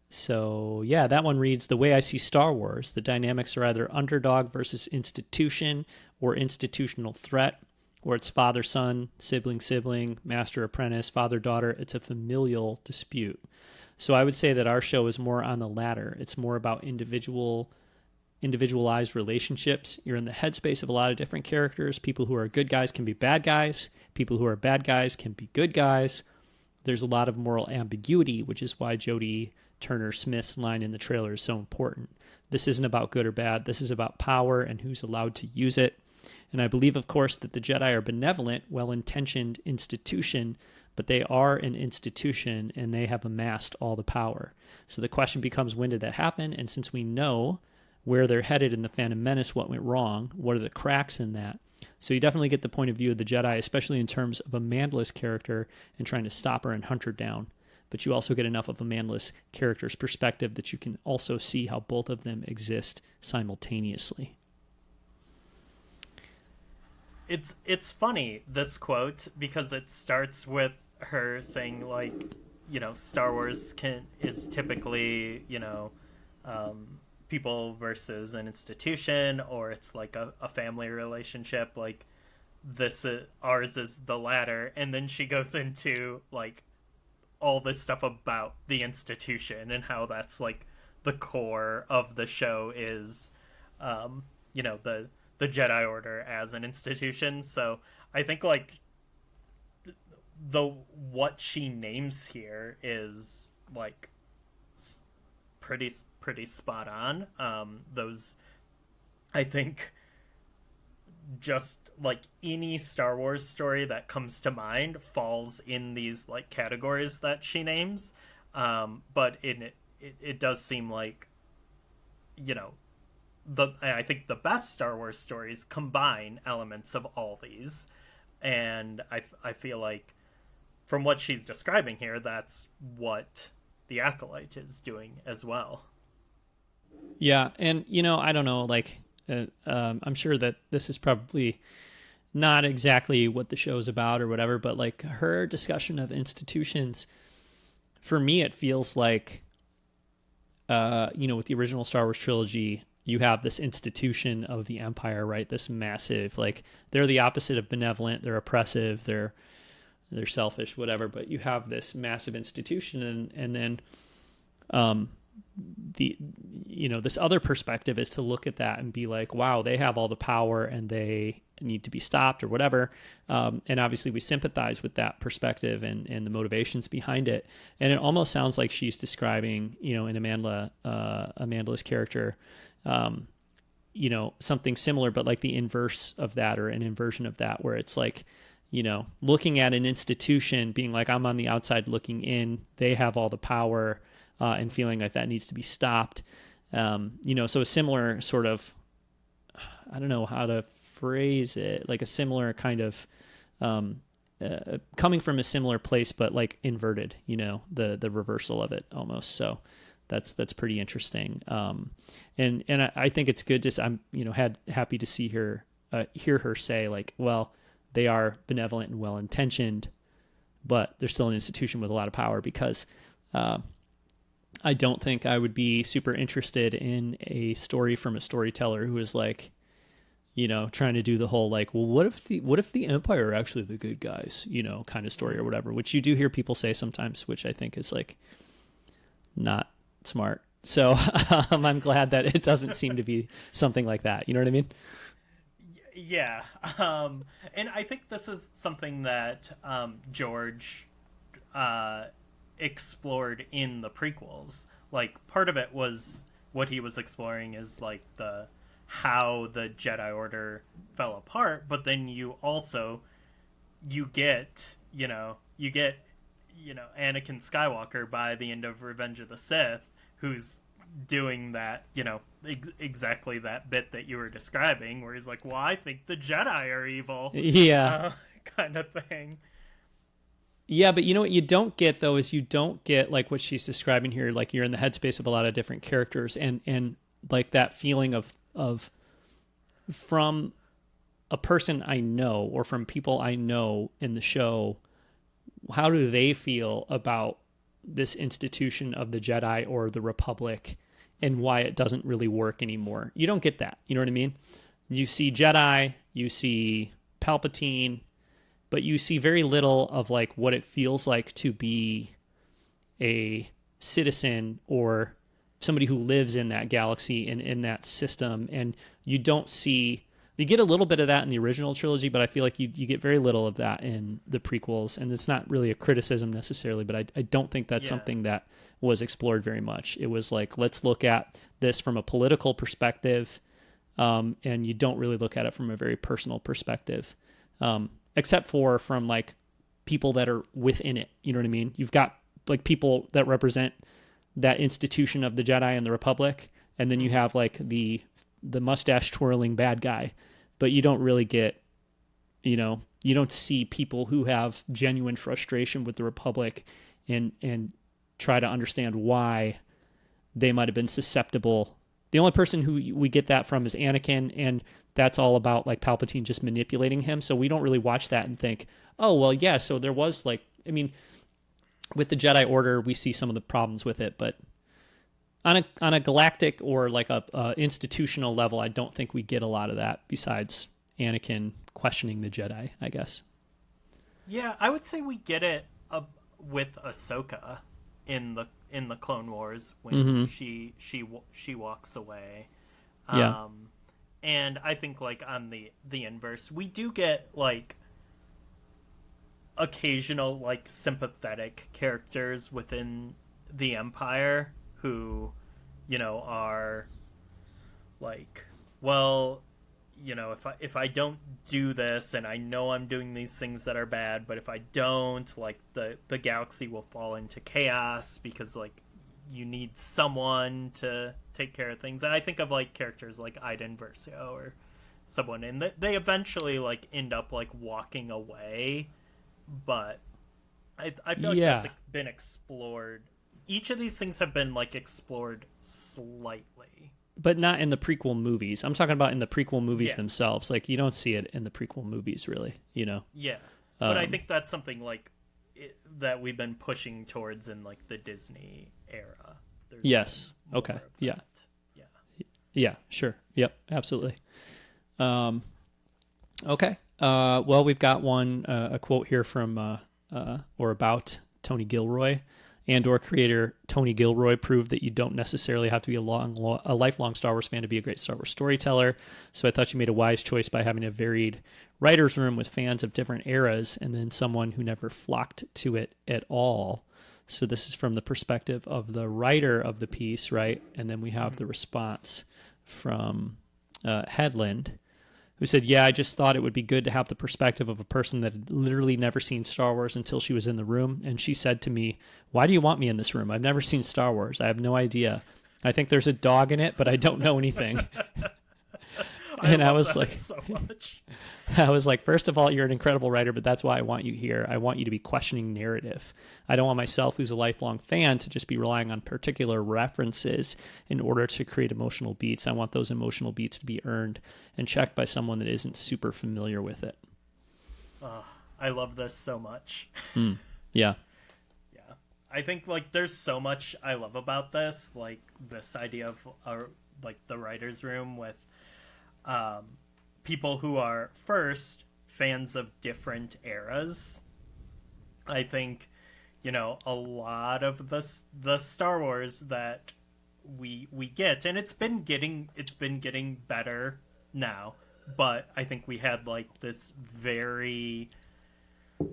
So yeah, that one reads, "The way I see Star Wars, the dynamics are either underdog versus institution or institutional threat, where it's father-son, sibling-sibling, master-apprentice, father-daughter. It's a familial dispute." So I would say that our show is more on the latter. It's more about individualized relationships. You're in the headspace of a lot of different characters. People who are good guys can be bad guys. People who are bad guys can be good guys. There's a lot of moral ambiguity, which is why Jodie Turner-Smith's line in the trailer is so important. This isn't about good or bad. This is about power and who's allowed to use it. And I believe, of course, that the Jedi are benevolent, well-intentioned institution, but they are an institution and they have amassed all the power. So the question becomes, when did that happen? And since we know where they're headed in The Phantom Menace, what went wrong, what are the cracks in that? So you definitely get the point of view of the Jedi, especially in terms of Amanda's character and trying to stop her and hunt her down. But you also get enough of Amanda's character's perspective that you can also see how both of them exist simultaneously. it's funny, this quote, because it starts with her saying, like, you know, Star Wars is typically, you know, people versus an institution, or it's like a family relationship. Like, ours is the latter, and then she goes into like all this stuff about the institution and how that's like the core of the show is, you know, the Jedi Order as an institution. So I think like the what she names here is like pretty spot on. Those, I think, just like any Star Wars story that comes to mind falls in these like categories that she names. But it does seem like, you know, I think the best Star Wars stories combine elements of all these, and I feel like from what she's describing here, that's what the Acolyte is doing as well. Yeah, and you know, I don't know, like I'm sure that this is probably not exactly what the show's about or whatever, but like her discussion of institutions, for me, it feels like, you know, with the original Star Wars trilogy, you have this institution of the Empire, right? This massive, like, they're the opposite of benevolent. They're oppressive. They're selfish, whatever. But you have this massive institution, and then, the, you know, this other perspective is to look at that and be like, wow, they have all the power and they need to be stopped or whatever. And obviously we sympathize with that perspective and the motivations behind it. And it almost sounds like she's describing, you know, in Amanda's character, you know, something similar, but like the inverse of that, or an inversion of that, where it's like, you know, looking at an institution being like, I'm on the outside looking in, they have all the power, and feeling like that needs to be stopped. You know, so a similar sort of, I don't know how to phrase it, like a similar kind of, coming from a similar place, but like inverted, you know, the reversal of it almost. So that's pretty interesting. And I think it's good to, I'm, you know, happy to see her, hear her say like, well, they are benevolent and well-intentioned, but they're still an institution with a lot of power, because, I don't think I would be super interested in a story from a storyteller who is like, you know, trying to do the whole like, well, what if the Empire are actually the good guys, you know, kind of story or whatever, which you do hear people say sometimes, which I think is like not smart. So I'm glad that it doesn't seem to be something like that. You know what I mean? Yeah. And I think this is something that George explored in the prequels. Like, part of it was what he was exploring is like the how the Jedi Order fell apart, but then you get Anakin Skywalker by the end of Revenge of the Sith, who's doing that, exactly that bit that you were describing, where he's like, well, I think the Jedi are evil. Yeah. Kind of thing. Yeah, but what you don't get, though, is you don't get, like, what she's describing here. Like, you're in the headspace of a lot of different characters, and like, that feeling of from a person I know or from people I know in the show, how do they feel about this institution of the Jedi or the Republic and why it doesn't really work anymore? You don't get that. You know what I mean? You see Jedi, you see Palpatine, but you see very little of like what it feels like to be a citizen or somebody who lives in that galaxy and in that system. And you get a little bit of that in the original trilogy, but I feel like you get very little of that in the prequels. And it's not really a criticism necessarily, but I don't think that's something that was explored very much. It was like, let's look at this from a political perspective. And you don't really look at it from a very personal perspective. Except for from like people that are within it. You know what I mean? You've got like people that represent that institution of the Jedi and the Republic. And then you have like the mustache twirling bad guy, but you don't really get, you don't see people who have genuine frustration with the Republic and try to understand why they might've been susceptible. The only person who we get that from is Anakin, and that's all about like Palpatine just manipulating him. So we don't really watch that and think, oh, well, yeah. So there was like, I mean, with the Jedi Order, we see some of the problems with it, but on a galactic or like a institutional level, I don't think we get a lot of that besides Anakin questioning the Jedi, I guess. Yeah, I would say we get it with Ahsoka in the Clone Wars when she walks away. Yeah. And I think like on the inverse, we do get like occasional like sympathetic characters within the Empire who, are like, well, if I don't do this, and I know I'm doing these things that are bad, but if I don't, like the galaxy will fall into chaos because like you need someone to take care of things. And I think of like characters like Iden Versio or someone, and they eventually like end up like walking away, but I feel like that's been explored. Each of these things have been like explored slightly, but not in the prequel movies. I'm talking about in the prequel movies themselves. Like you don't see it in the prequel movies, really. Yeah, but I think that's something like that we've been pushing towards in like the Disney era. Yes. Okay. Yeah. Yeah. Sure. Yep. Absolutely. Okay. Well, we've got a quote here from or about Tony Gilroy. And/or creator Tony Gilroy proved that you don't necessarily have to be a lifelong Star Wars fan to be a great Star Wars storyteller. So I thought you made a wise choice by having a varied writer's room with fans of different eras and then someone who never flocked to it at all. So this is from the perspective of the writer of the piece, right? And then we have the response from Headland, who said, yeah, I just thought it would be good to have the perspective of a person that had literally never seen Star Wars until she was in the room. And she said to me, why do you want me in this room? I've never seen Star Wars. I have no idea. I think there's a dog in it, but I don't know anything. I was like, so much. I was like, first of all, you're an incredible writer, but that's why I want you here. I want you to be questioning narrative. I don't want myself, who's a lifelong fan, to just be relying on particular references in order to create emotional beats. I want those emotional beats to be earned and checked by someone that isn't super familiar with it. I love this so much. Yeah. Yeah. I think like there's so much I love about this, like this idea of like the writer's room with people who are first fans of different eras. I think, a lot of the Star Wars that we get, and it's been getting better now, but I think we had like this very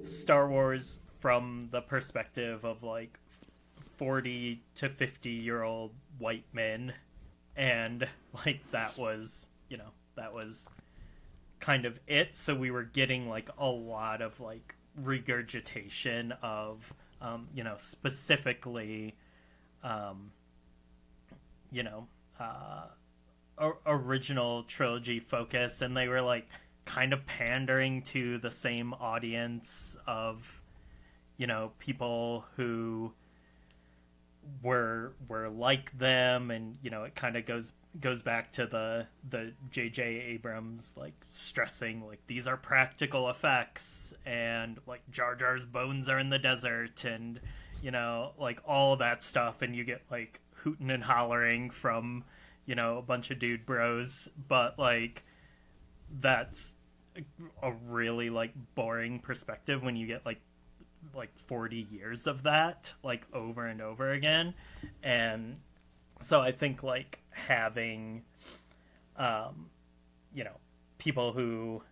Star Wars from the perspective of like 40 to 50-year-old white men, and like that was kind of it. So we were getting like a lot of like regurgitation of specifically original trilogy focus, and they were like kind of pandering to the same audience of people who were like them, and it kind of goes back to the J.J. Abrams like stressing like these are practical effects, and like Jar Jar's bones are in the desert, and like all of that stuff, and you get like hooting and hollering from a bunch of dude bros, but like that's a really like boring perspective when you get like 40 years of that like over and over again. And so I think like having people who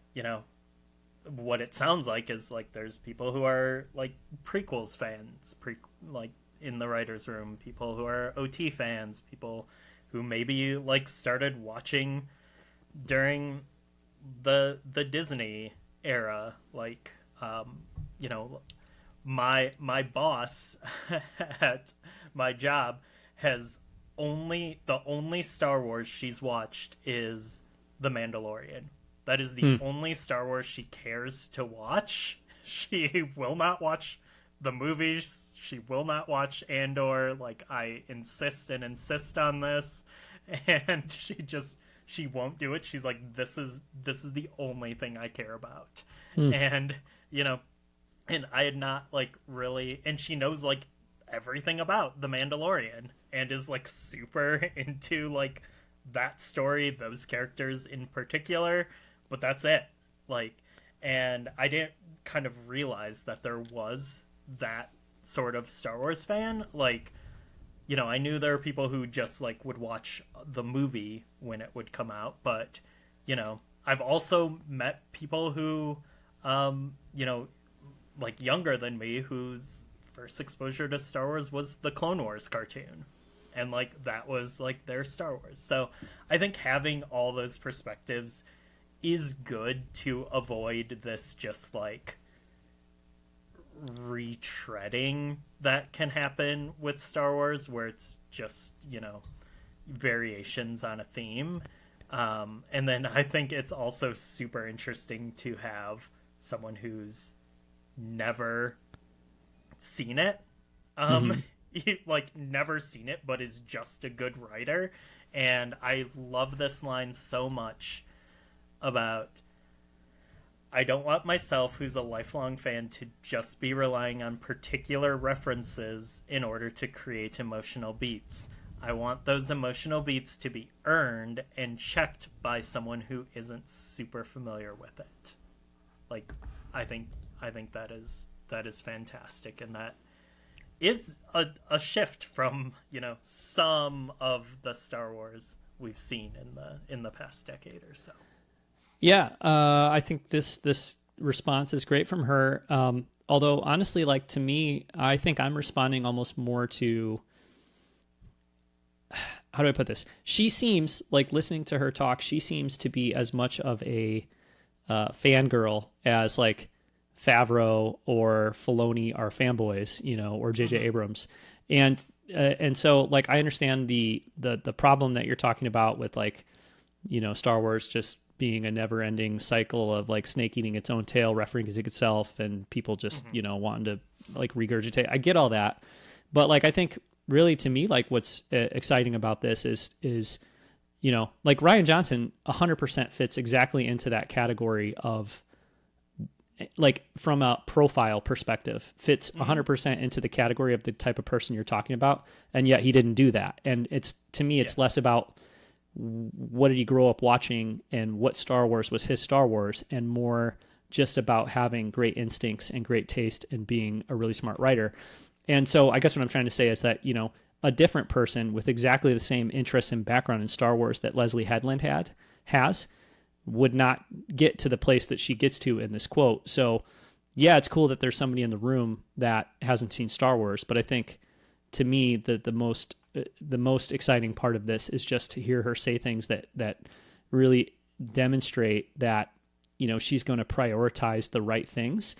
what it sounds like is like there's people who are like prequels fans, like in the writers room, people who are OT fans, people who maybe like started watching during the Disney era, like my boss at my job has the only Star Wars she's watched is The Mandalorian. That is the only Star Wars she cares to watch. She will not watch the movies. She will not watch Andor. Like, I insist on this, and she won't do it. She's like, this is the only thing I care about. And and I had not like really, and she knows like everything about The Mandalorian and is like super into like that story, those characters in particular, but that's it. Like, and I didn't kind of realize that there was that sort of Star Wars fan. Like, I knew there were people who just like would watch the movie when it would come out, but I've also met people who like younger than me, whose first exposure to Star Wars was the Clone Wars cartoon, and like that was like their Star Wars. So I think having all those perspectives is good to avoid this just like retreading that can happen with Star Wars, where it's just variations on a theme. And then I think it's also super interesting to have someone who's never seen it, like never seen it, but is just a good writer. And I love this line so much about, I don't want myself, who's a lifelong fan, to just be relying on particular references in order to create emotional beats. I want those emotional beats to be earned and checked by someone who isn't super familiar with it. Like, I think that is fantastic, and that is a shift from some of the Star Wars we've seen in the past decade or so. Yeah, I think this response is great from her. Although honestly, like to me, I think I'm responding almost more to, how do I put this? She seems like, listening to her talk, she seems to be as much of a fangirl as like Favreau or Filoni are fanboys, or J.J. Abrams. And so like I understand the problem that you're talking about with like, Star Wars just being a never-ending cycle of like snake eating its own tail, referencing itself, and people just wanting to like regurgitate. I get all that, but like I think really to me, like what's exciting about this is like Rian Johnson 100% fits exactly into that category of, like, from a profile perspective, fits 100% into the category of the type of person you're talking about, and yet he didn't do that. And it's, to me, it's less about what did he grow up watching and what Star Wars was his Star Wars, and more just about having great instincts and great taste and being a really smart writer. And so I guess what I'm trying to say is that, a different person with exactly the same interests and background in Star Wars that Leslye Headland has would not get to the place that she gets to in this quote. So yeah, it's cool that there's somebody in the room that hasn't seen Star Wars, but I think, to me, the most exciting part of this is just to hear her say things that really demonstrate that, she's going to prioritize the right things.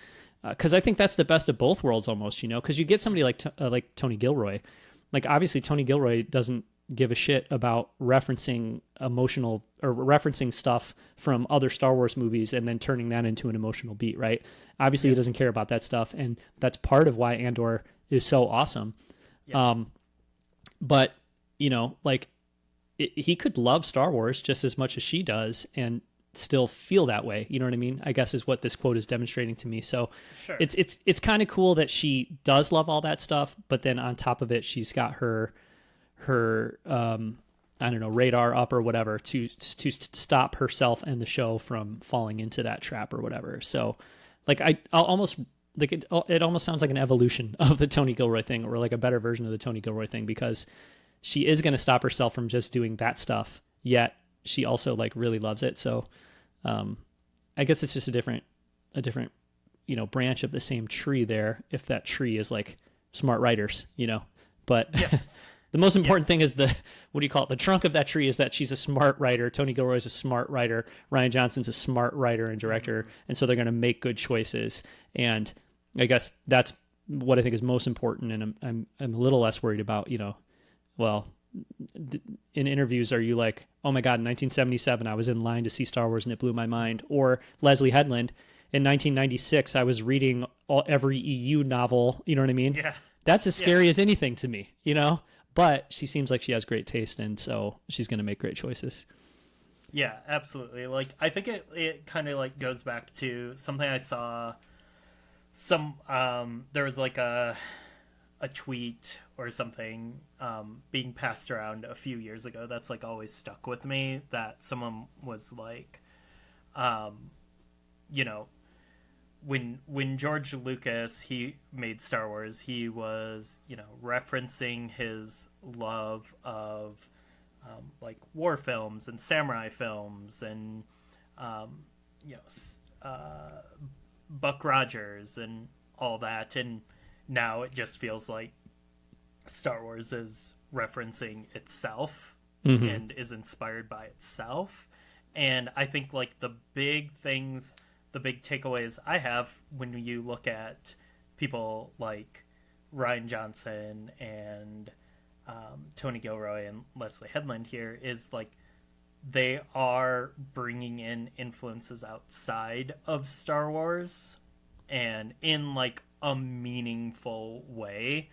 Because I think that's the best of both worlds almost, because you get somebody like Tony Gilroy. Like, obviously, Tony Gilroy doesn't give a shit about referencing emotional or referencing stuff from other Star Wars movies and then turning that into an emotional beat, right? Obviously, he doesn't care about that stuff, and that's part of why Andor is so awesome. Yeah. But, he could love Star Wars just as much as she does and still feel that way. You know what I mean? I guess is what this quote is demonstrating to me. So sure. It's kind of cool that she does love all that stuff, but then on top of it, she's got her I don't know, radar up or whatever to stop herself and the show from falling into that trap or whatever. So like I'll almost like it almost sounds like an evolution of the Tony Gilroy thing, or like a better version of the Tony Gilroy thing, because she is going to stop herself from just doing that stuff, yet she also like really loves it. So I guess it's just a different branch of the same tree there, if that tree is like smart writers, but yes. The most important thing is the trunk of that tree is that she's a smart writer. Tony Gilroy is a smart writer. Rian Johnson's a smart writer and director. And so they're going to make good choices. And I guess that's what I think is most important. And I'm a little less worried about, in interviews, are you like, oh my God, in 1977, I was in line to see Star Wars and it blew my mind. Or Leslye Headland, in 1996, I was reading every EU novel. You know what I mean? Yeah. That's as scary as anything to me, But she seems like she has great taste, and so she's going to make great choices. Yeah, absolutely. Like, I think it kind of like goes back to something I saw. There was like a tweet or something being passed around a few years ago that's like always stuck with me, that someone was like, when George Lucas, he made Star Wars, he was, referencing his love of like war films and samurai films and Buck Rogers and all that, and now it just feels like Star Wars is referencing itself and is inspired by itself. And I think like the big takeaways I have when you look at people like Rian Johnson and Tony Gilroy and Leslye Headland here is like they are bringing in influences outside of Star Wars and in like a meaningful way,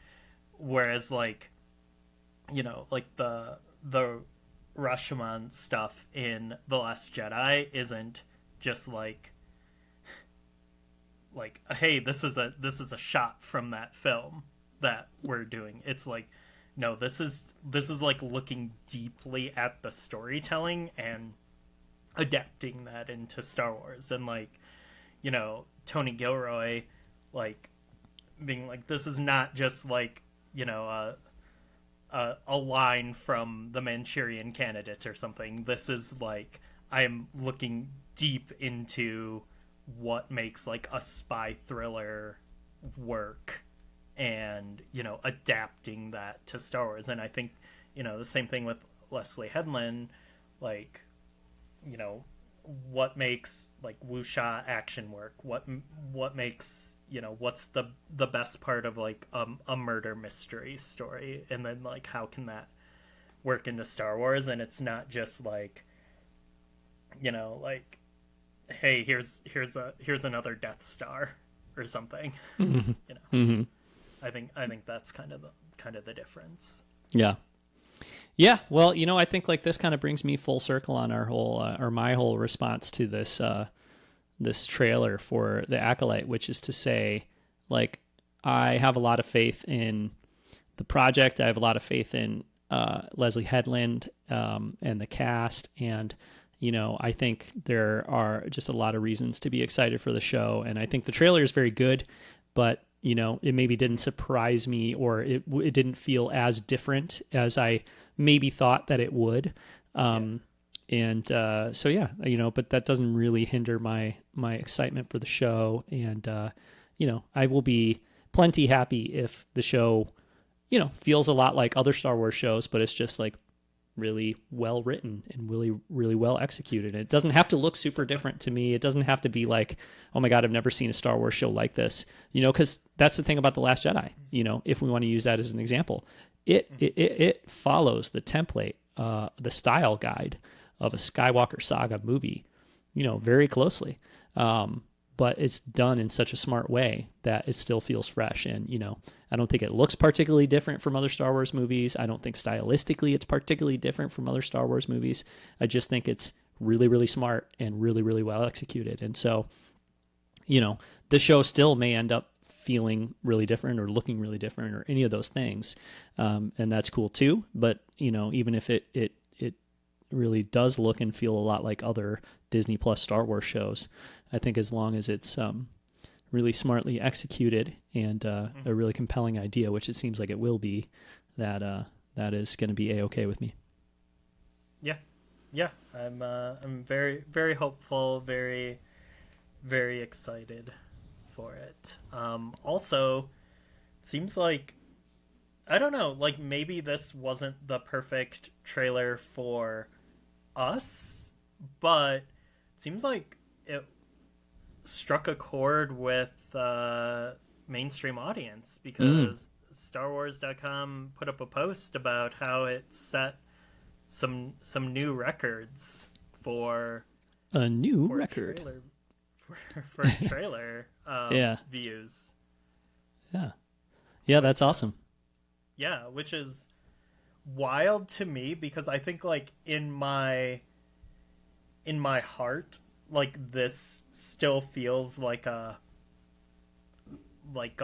whereas like like the Rashomon stuff in The Last Jedi isn't just like hey, this is a shot from that film that we're doing. It's like, no, this is like looking deeply at the storytelling and adapting that into Star Wars. And like, Tony Gilroy like being like, this is not just like, a line from The Manchurian Candidate or something. This is like, I am looking deep into what makes like a spy thriller work and adapting that to Star Wars. And I think the same thing with Leslye Headland, like what makes like wuxia action work, what makes what's the best part of like a murder mystery story, and then like how can that work into Star Wars. And it's not just like like, hey, here's another Death Star or something. I think that's kind of the difference. Yeah. Well, I think like this kind of brings me full circle on our whole or my whole response to this this trailer for the Acolyte, which is to say, like, I have a lot of faith in the project. I have a lot of faith in Leslye Headland and the cast, and I think there are just a lot of reasons to be excited for the show. And I think the trailer is very good, but, it maybe didn't surprise me, or it didn't feel as different as I maybe thought that it would. So yeah, but that doesn't really hinder my excitement for the show. And, I will be plenty happy if the show feels a lot like other Star Wars shows, but it's just like really well written and really, really well executed. It doesn't have to look super different to me. It doesn't have to be like, oh my God, I've never seen a Star Wars show like this, because that's the thing about The Last Jedi, if we want to use that as an example, it follows the template, the style guide of a Skywalker saga movie, very closely. But it's done in such a smart way that it still feels fresh. And, I don't think it looks particularly different from other Star Wars movies. I don't think stylistically it's particularly different from other Star Wars movies. I just think it's really, really smart and really, really well executed. And so, the show still may end up feeling really different or looking really different or any of those things. And that's cool too. But, even if it really does look and feel a lot like other Disney Plus Star Wars shows, I think as long as it's really smartly executed and a really compelling idea, which it seems like it will be, that is going to be A-okay with me. Yeah. I'm very, very hopeful, very, very excited for it. Also, seems like, I don't know, like maybe this wasn't the perfect trailer for us, but it seems like it struck a chord with mainstream audience, because StarWars.com put up a post about how it set some new records for a new record for trailer views. Yeah, that's awesome. Yeah, which is wild to me, because I think like in my heart, like this still feels like a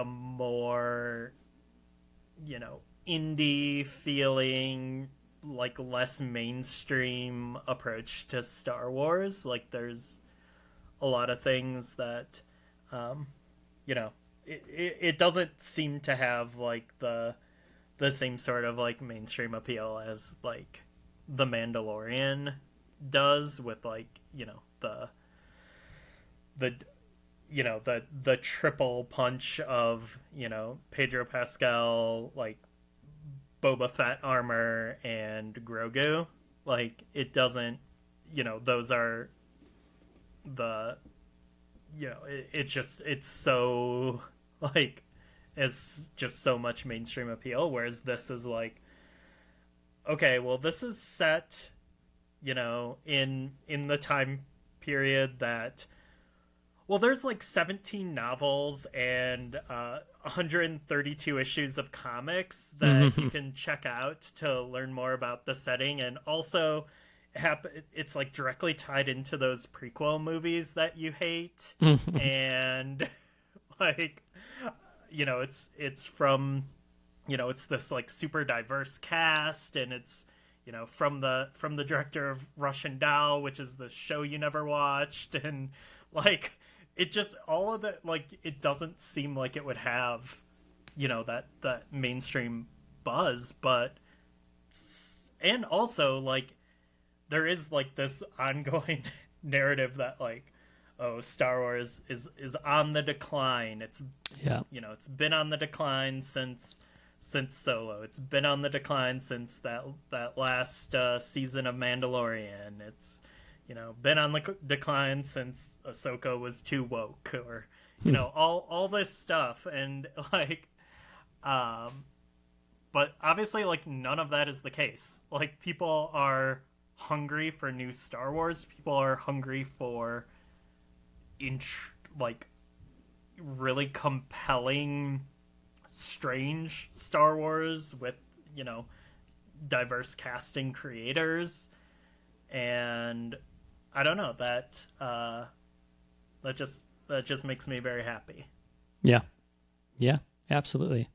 more indie feeling, like less mainstream approach to Star Wars. Like there's a lot of things that it doesn't seem to have like the same sort of like mainstream appeal as like The Mandalorian does, with like the triple punch of Pedro Pascal, like Boba Fett armor and Grogu. Like it doesn't, those are the it's so like, it's just so much mainstream appeal, whereas this is like, okay, well this is set in the time period that, well, there's like 17 novels and 132 issues of comics that you can check out to learn more about the setting, and also it's like directly tied into those prequel movies that you hate. And like it's from it's this like super diverse cast, and it's from the director of Russian Doll, which is the show you never watched, and like it just, all of it, like it doesn't seem like it would have that mainstream buzz, but, and also like there is like this ongoing narrative that like, oh, Star Wars is on the decline. It's it's been on the decline since Solo. It's been on the decline since that last season of Mandalorian. It's been on the decline since Ahsoka was too woke, or all this stuff, and like but obviously like none of that is the case. Like people are hungry for new Star Wars. People are hungry for like really compelling, strange Star Wars with diverse casting creators, and I don't know, that just makes me very happy. Yeah, absolutely.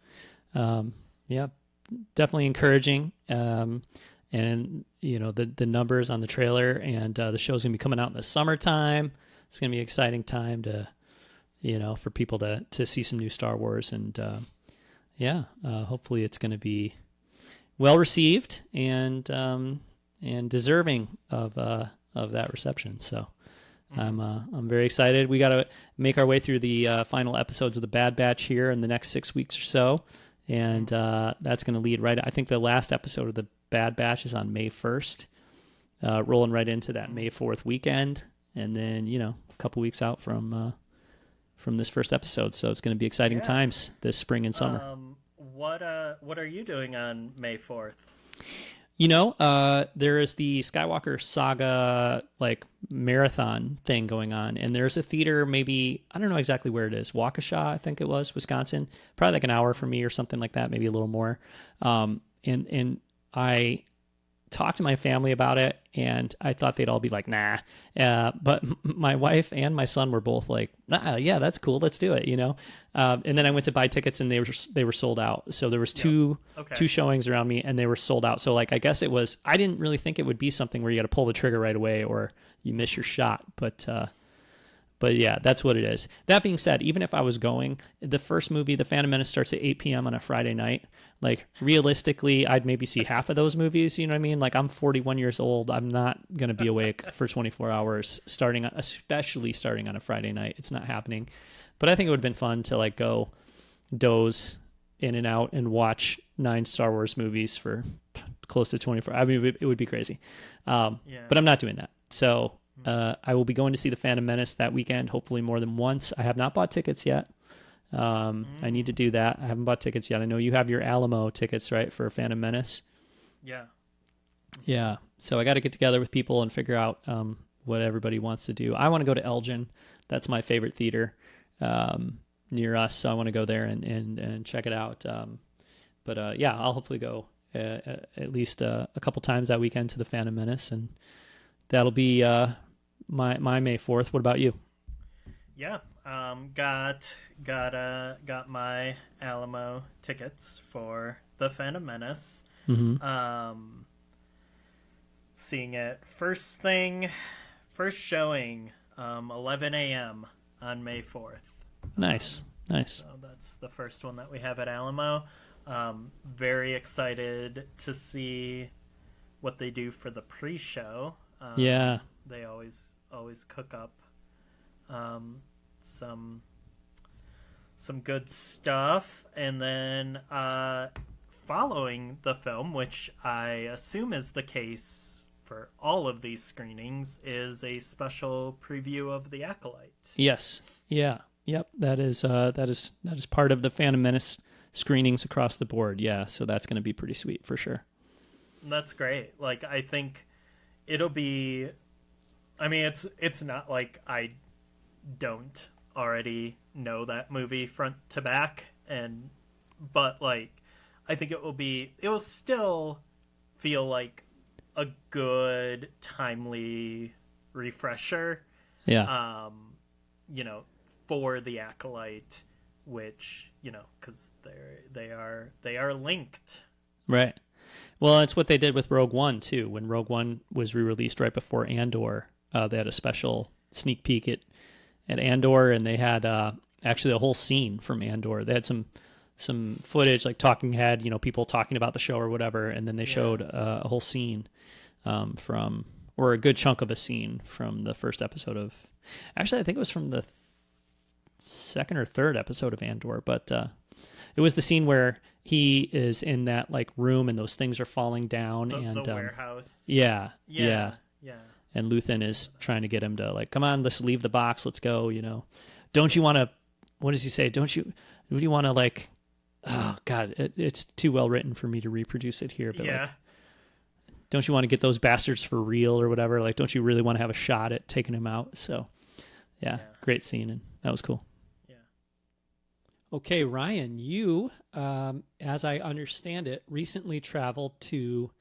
Definitely encouraging. And the numbers on the trailer, and the show's gonna be coming out in the summertime. It's gonna be an exciting time to for people to see some new Star Wars, and hopefully it's gonna be well received and deserving of that reception. So I'm very excited. We got to make our way through the final episodes of the Bad Batch here in the next 6 weeks or so, and that's going to lead right. I think the last episode of the Bad Batch is on May 1st, rolling right into that May 4th weekend, and then a couple weeks out from this first episode. So it's going to be exciting times this spring and summer. What are you doing on May 4th? There is the Skywalker Saga marathon thing going on, and there's a theater, maybe, I don't know exactly where it is, Waukesha, I think it was, Wisconsin, probably like an hour from me or something like that, maybe a little more. And I talked to my family about it, and I thought they'd all be like, nah. But my wife and my son were both like, nah, yeah, that's cool, let's do it, And then I went to buy tickets, and they were sold out. So there was two showings around me, and they were sold out. So I guess I didn't really think it would be something where you got to pull the trigger right away or you miss your shot. But yeah, that's what it is. That being said, even if I was going, the first movie, The Phantom Menace, starts at 8 p.m. on a Friday night. Realistically, I'd maybe see half of those movies, you know what I mean? I'm 41 years old. I'm not going to be awake for 24 hours, especially starting on a Friday night. It's not happening. But I think it would have been fun to go doze in and out and watch 9 Star Wars movies for close to 24. I mean, it would be crazy. But I'm not doing that. So I will be going to see The Phantom Menace that weekend, hopefully more than once. I have not bought tickets yet. I need to do that. I haven't bought tickets yet. I know you have your Alamo tickets, right, for Phantom Menace? Yeah. So I got to get together with people and figure out what everybody wants to do. I want to go to Elgin. That's my favorite theater near us, so I want to go there and check it out. But I'll hopefully go at least a couple times that weekend to the Phantom Menace, and that'll be my May 4th. What about you? Yeah, got my Alamo tickets for the Phantom Menace. Mm-hmm. Seeing it first showing, 11 a.m. on May 4th. Nice. So that's the first one that we have at Alamo. Very excited to see what they do for the pre-show. They always cook up some good stuff, and then following the film, which I assume is the case for all of these screenings, is a special preview of The Acolyte. Yes. Yeah. Yep. That is part of the Phantom Menace screenings across the board. Yeah. So that's going to be pretty sweet for sure. That's great. I think it'll be. I mean, it's not like I don't already know that movie front to back, but I think it will still feel like a good, timely refresher. Yeah. For The Acolyte, which, because they are linked. Right. Well, it's what they did with Rogue One too. When Rogue One was re-released right before Andor, they had a special sneak peek at Andor, and they had actually a whole scene from Andor. They had some footage, like talking head, people talking about the show or whatever, and then they showed a whole scene or a good chunk of a scene from the first episode of. Actually, I think it was from the second or third episode of Andor, but it was the scene where he is in that room and those things are falling down, and the warehouse. Yeah. And Luthen is trying to get him to come on, let's leave the box, let's go. Don't you want to? What does he say? Do you want to Oh God, it's too well written for me to reproduce it here. But don't you want to get those bastards for real or whatever? Don't you really want to have a shot at taking him out? So, yeah. Great scene, and that was cool. Yeah. Okay, Ryan, you, as I understand it, recently traveled to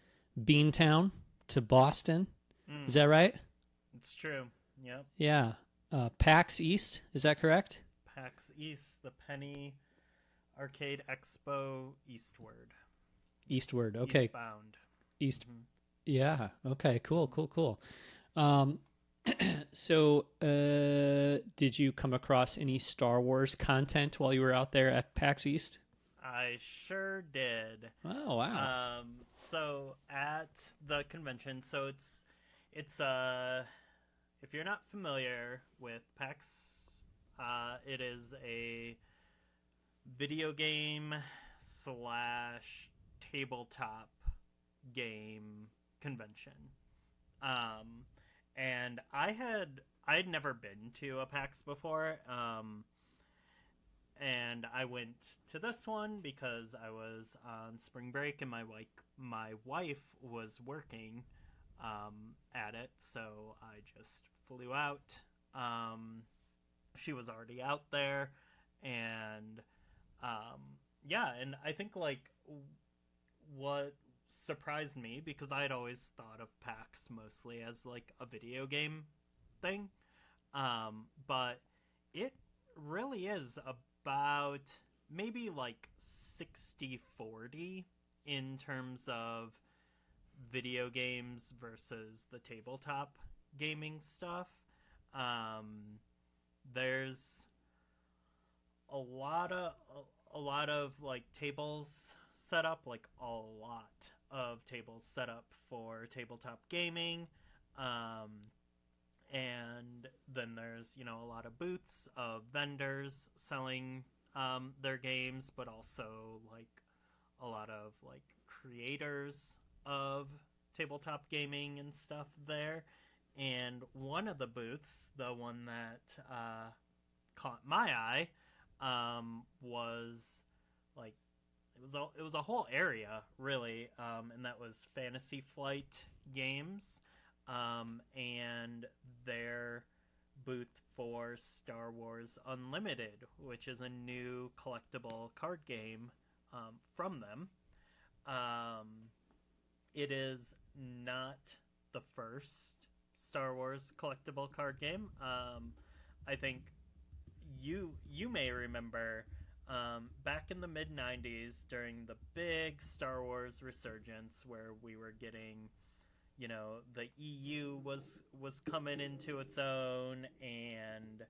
Beantown, to Boston. Is that right? It's true. Yep. Yeah. PAX East, is that correct? PAX East, the Penny Arcade Expo Eastward. Okay. Eastbound. East. Mm-hmm. Yeah. Okay. Cool. So, did you come across any Star Wars content while you were out there at PAX East? I sure did. Oh, wow. So at the convention, so it's if you're not familiar with PAX, it is a video game slash tabletop game convention. Um, and I'd never been to a PAX before. And I went to this one because I was on spring break and my wife was working at it, so I just flew out. She was already out there, and yeah, and I think like what surprised me, because I'd always thought of PAX mostly as like a video game thing, but it really is about maybe like 60-40 in terms of video games versus the tabletop gaming stuff. There's a lot of like tables set up, like a lot of tables set up for tabletop gaming. And then there's, a lot of booths of vendors selling their games, but also like a lot of like creators of tabletop gaming and stuff there. And one of the booths, the one that caught my eye, was like it was a whole area really, and that was Fantasy Flight Games, and their booth for Star Wars Unlimited, which is a new collectible card game from them. It is not the first Star Wars collectible card game. I think you may remember back in the mid 90s during the big Star Wars resurgence, where we were getting, the EU was coming into its own, and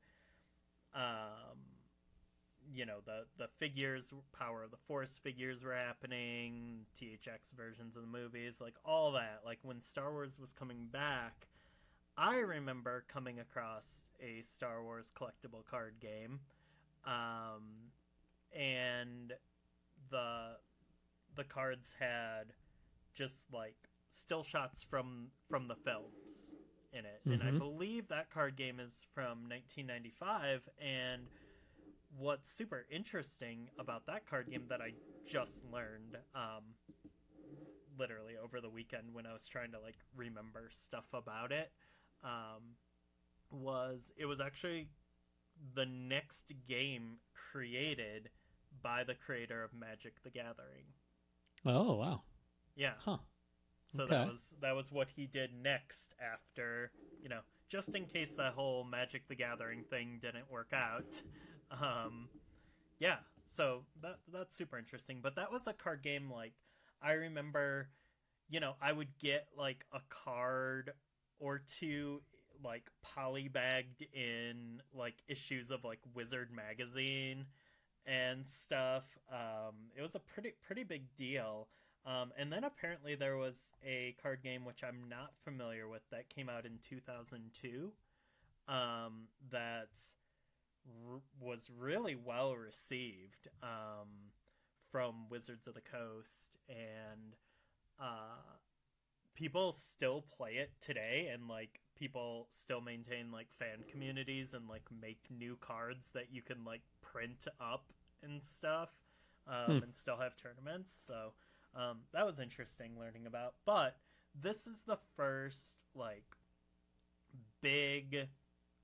the figures, Power of the Force figures were happening, THX versions of the movies, like all that. Like when Star Wars was coming back, I remember coming across a Star Wars collectible card game, and the cards had just like still shots from the films in it. Mm-hmm. And I believe that card game is from 1995. And what's super interesting about that card game that I just learned literally over the weekend when I was trying to like remember stuff about it, was it was actually the next game created by the creator of Magic the Gathering. Oh, wow. Yeah. Huh. So okay. that was what he did next after, just in case that whole Magic the Gathering thing didn't work out. Yeah. So that's super interesting. But that was a card game, like, I remember, I would get like a card or two like polybagged in like issues of like Wizard magazine and stuff. It was a pretty big deal. And then apparently there was a card game which I'm not familiar with that came out in 2002 that was really well received from Wizards of the Coast, and people still play it today, and like people still maintain like fan communities and like make new cards that you can like print up and stuff, and still have tournaments. So that was interesting learning about. But this is the first like big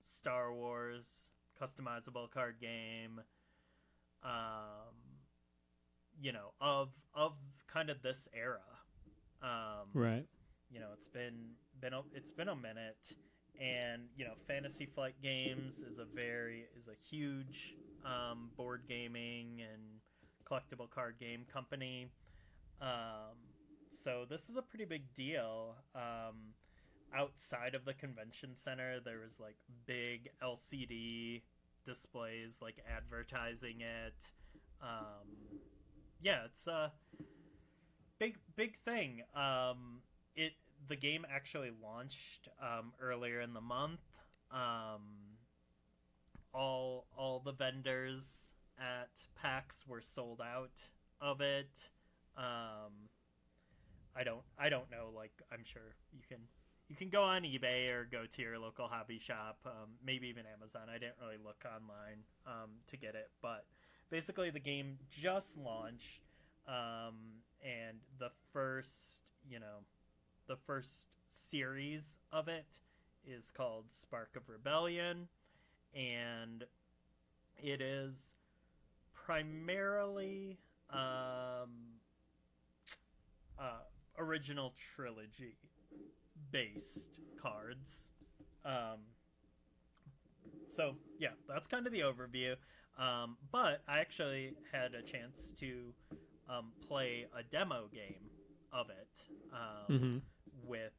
Star Wars customizable card game, of kind of this era. Right. It's been a minute, and Fantasy Flight Games is a huge board gaming and collectible card game company. So this is a pretty big deal. Outside of the convention center, there was like big LCD displays like advertising it. Yeah, it's a big thing. The game actually launched earlier in the month. All the vendors at PAX were sold out of it. I don't know. Like, I'm sure you can go on eBay or go to your local hobby shop, maybe even Amazon. I didn't really look online to get it, but basically the game just launched, and the first series of it is called Spark of Rebellion, and it is primarily original trilogy based cards. So yeah, that's kind of the overview. But I actually had a chance to play a demo game of it with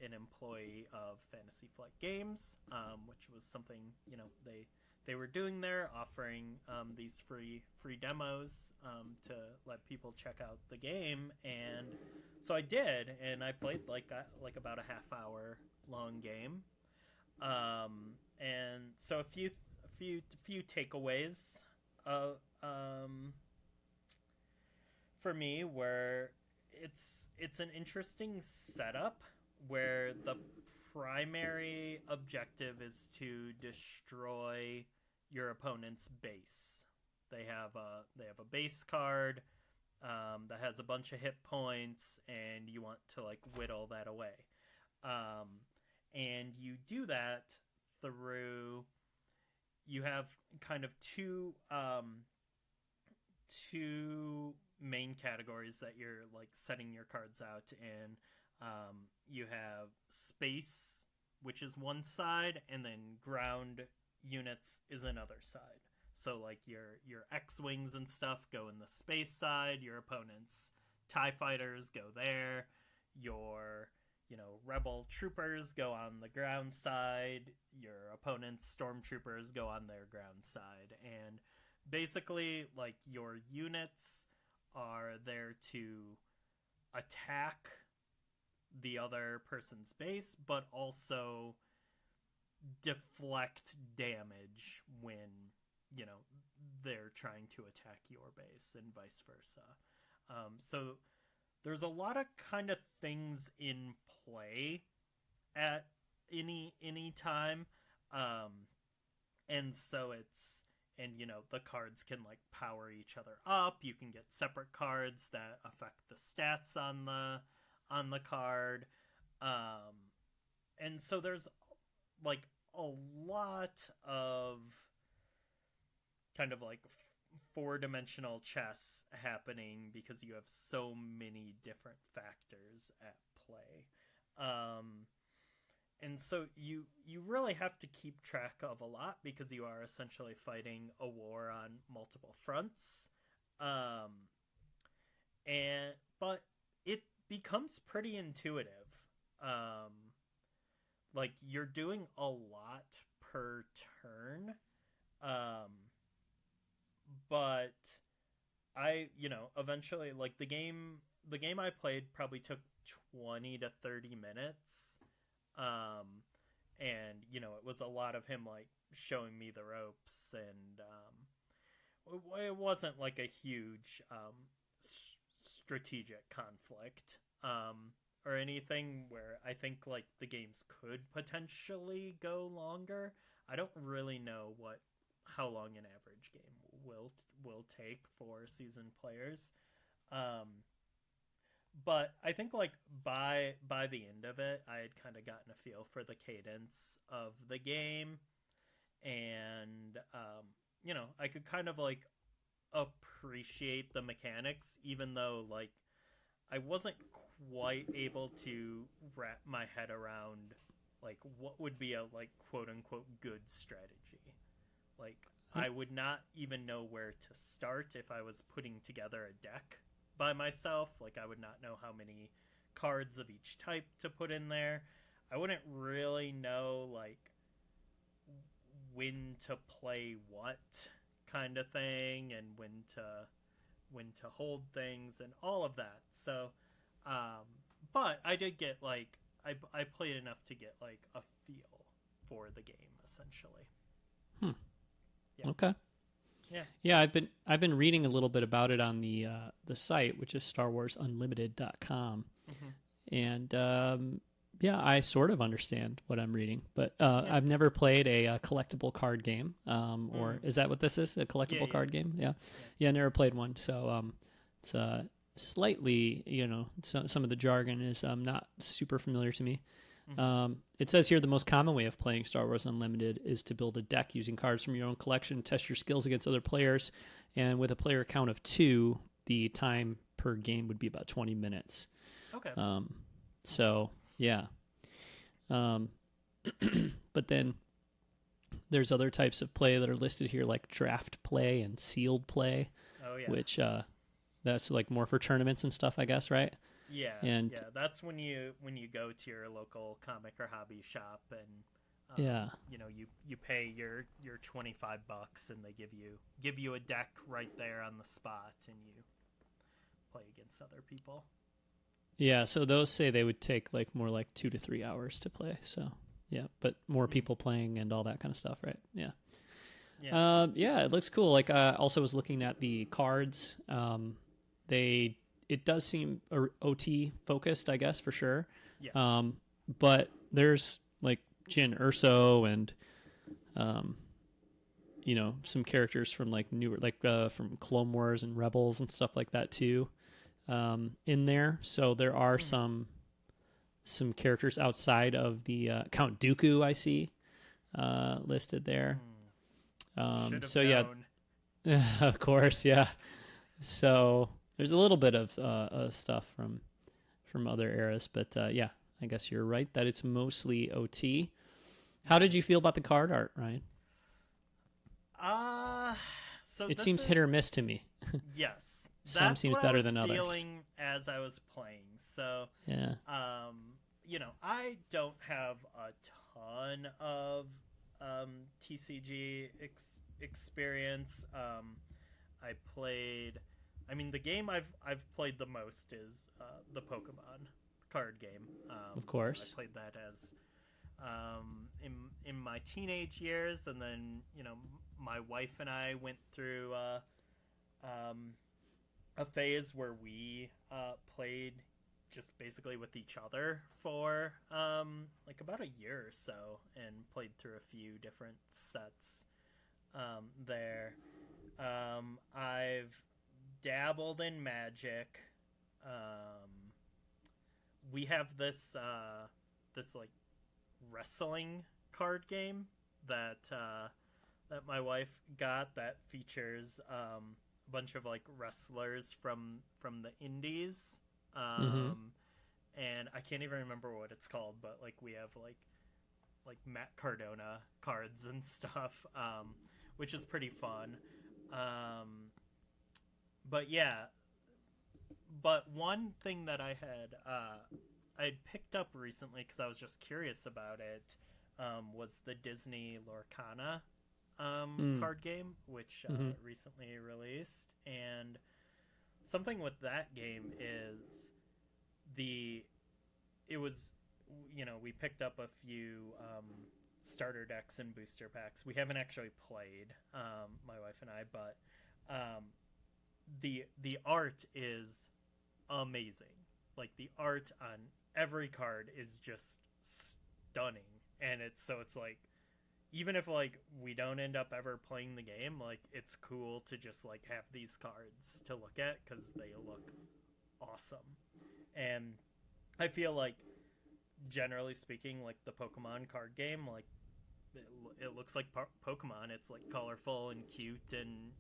an employee of Fantasy Flight Games, which was something they were doing there, offering these free demos to let people check out the game, and so I did, and I played like about a half hour long game, and so a few takeaways for me were it's an interesting setup where the primary objective is to destroy your opponent's base. They have a base card that has a bunch of hit points, and you want to like whittle that away. And you do that through, you have kind of two main categories that you're like setting your cards out in. You have space, which is one side, and then ground units is another side. So like your X-wings and stuff go in the space side, your opponent's TIE fighters go there, your rebel troopers go on the ground side, your opponent's stormtroopers go on their ground side, and basically like your units are there to attack the other person's base, but also deflect damage when they're trying to attack your base, and vice versa. So there's a lot of kind of things in play at any time, and so the cards can like power each other up. You can get separate cards that affect the stats on the card, and so there's like a lot of kind of like four-dimensional chess happening because you have so many different factors at play, and so you really have to keep track of a lot because you are essentially fighting a war on multiple fronts, but it becomes pretty intuitive. Like you're doing a lot per turn, but I eventually, like, the game I played probably took 20 to 30 minutes, and it was a lot of him like showing me the ropes, and it wasn't like a huge strategic conflict or anything where I think like the games could potentially go longer. I don't really know how long an average game will take for seasoned players, but I think like by the end of it, I had kind of gotten a feel for the cadence of the game, and I could kind of like appreciate the mechanics, even though like I wasn't quite able to wrap my head around like what would be a like quote unquote good strategy. Like I would not even know where to start if I was putting together a deck by myself. Like I would not know how many cards of each type to put in there. I wouldn't really know like when to play what kind of thing, and when to hold things and all of that. So but I did get like I played enough to get like a feel for the game essentially. Yeah. Okay. Yeah, I've been reading a little bit about it on the site, which is StarWarsUnlimited.com, and yeah, I sort of understand what I'm reading, but I've never played a collectible card game. Or is that what this is? A collectible card game? Yeah, I never played one, so it's slightly, some of the jargon is not super familiar to me. It says here the most common way of playing Star Wars Unlimited is to build a deck using cards from your own collection, test your skills against other players, and with a player count of 2, the time per game would be about 20 minutes. Okay. So, yeah. But then there's other types of play that are listed here, like draft play and sealed play, which that's like more for tournaments and stuff, I guess, right? Yeah, that's when you go to your local comic or hobby shop and you pay your $25 and they give you a deck right there on the spot and you play against other people. Yeah, so those say they would take more like 2 to 3 hours to play. So yeah, but more people playing and all that kind of stuff, right? Yeah. It looks cool. Like I also was looking at the cards. It does seem OT focused, I guess, for sure. Yeah. But there's like Jyn Erso and, some characters from like newer, from Clone Wars and Rebels and stuff like that too, in there. So there are some characters outside of the Count Dooku I see listed there. So known. Yeah, of course, yeah. So there's a little bit of stuff from other eras, but I guess you're right that it's mostly OT. How did you feel about the card art, Ryan? So it seems hit or miss to me. Yes, some seems better than others. Feeling as I was playing, so yeah. I don't have a ton of TCG experience. I played. I mean, the game I've played the most is the Pokemon card game. Of course, I played that as in my teenage years, and then my wife and I went through a phase where we played just basically with each other for like about a year or so, and played through a few different sets there. I've dabbled in Magic. We have this like wrestling card game that my wife got that features a bunch of like wrestlers from the indies. And I can't even remember what it's called, but like we have like Matt Cardona cards and stuff, which is pretty fun. But one thing that I had picked up recently because I was just curious about it was the Disney Lorcana card game, which recently released. And something with that game is we picked up a few starter decks and booster packs. We haven't actually played, my wife and I, but the art is amazing. Like the art on every card is just stunning, and it's like even if like we don't end up ever playing the game, like it's cool to just like have these cards to look at because they look awesome. And I feel like generally speaking, like the Pokemon card game, like it looks like Pokemon. It's like colorful and cute, and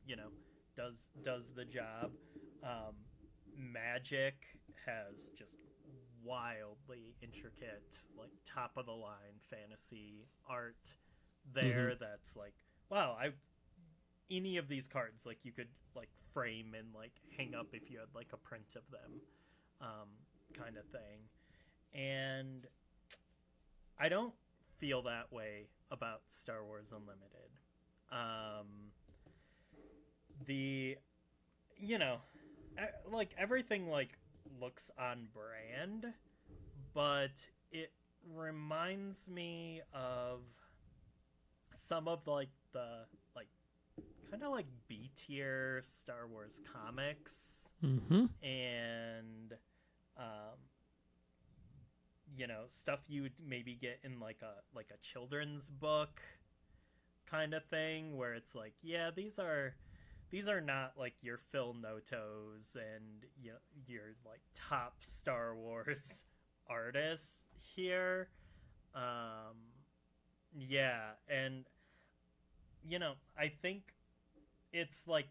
does the job. Magic has just wildly intricate, like top of the line fantasy art there. That's like, wow, any of these cards like you could like frame and like hang up if you had like a print of them, kind of thing. And I don't feel that way about Star Wars Unlimited. Like everything like looks on brand, but it reminds me of some of like the like kind of like B tier Star Wars comics, and stuff you would maybe get in like a children's book kind of thing, where it's like, yeah, these are not like your Phil Notos and your like top Star Wars artists here. Yeah, and I think it's like,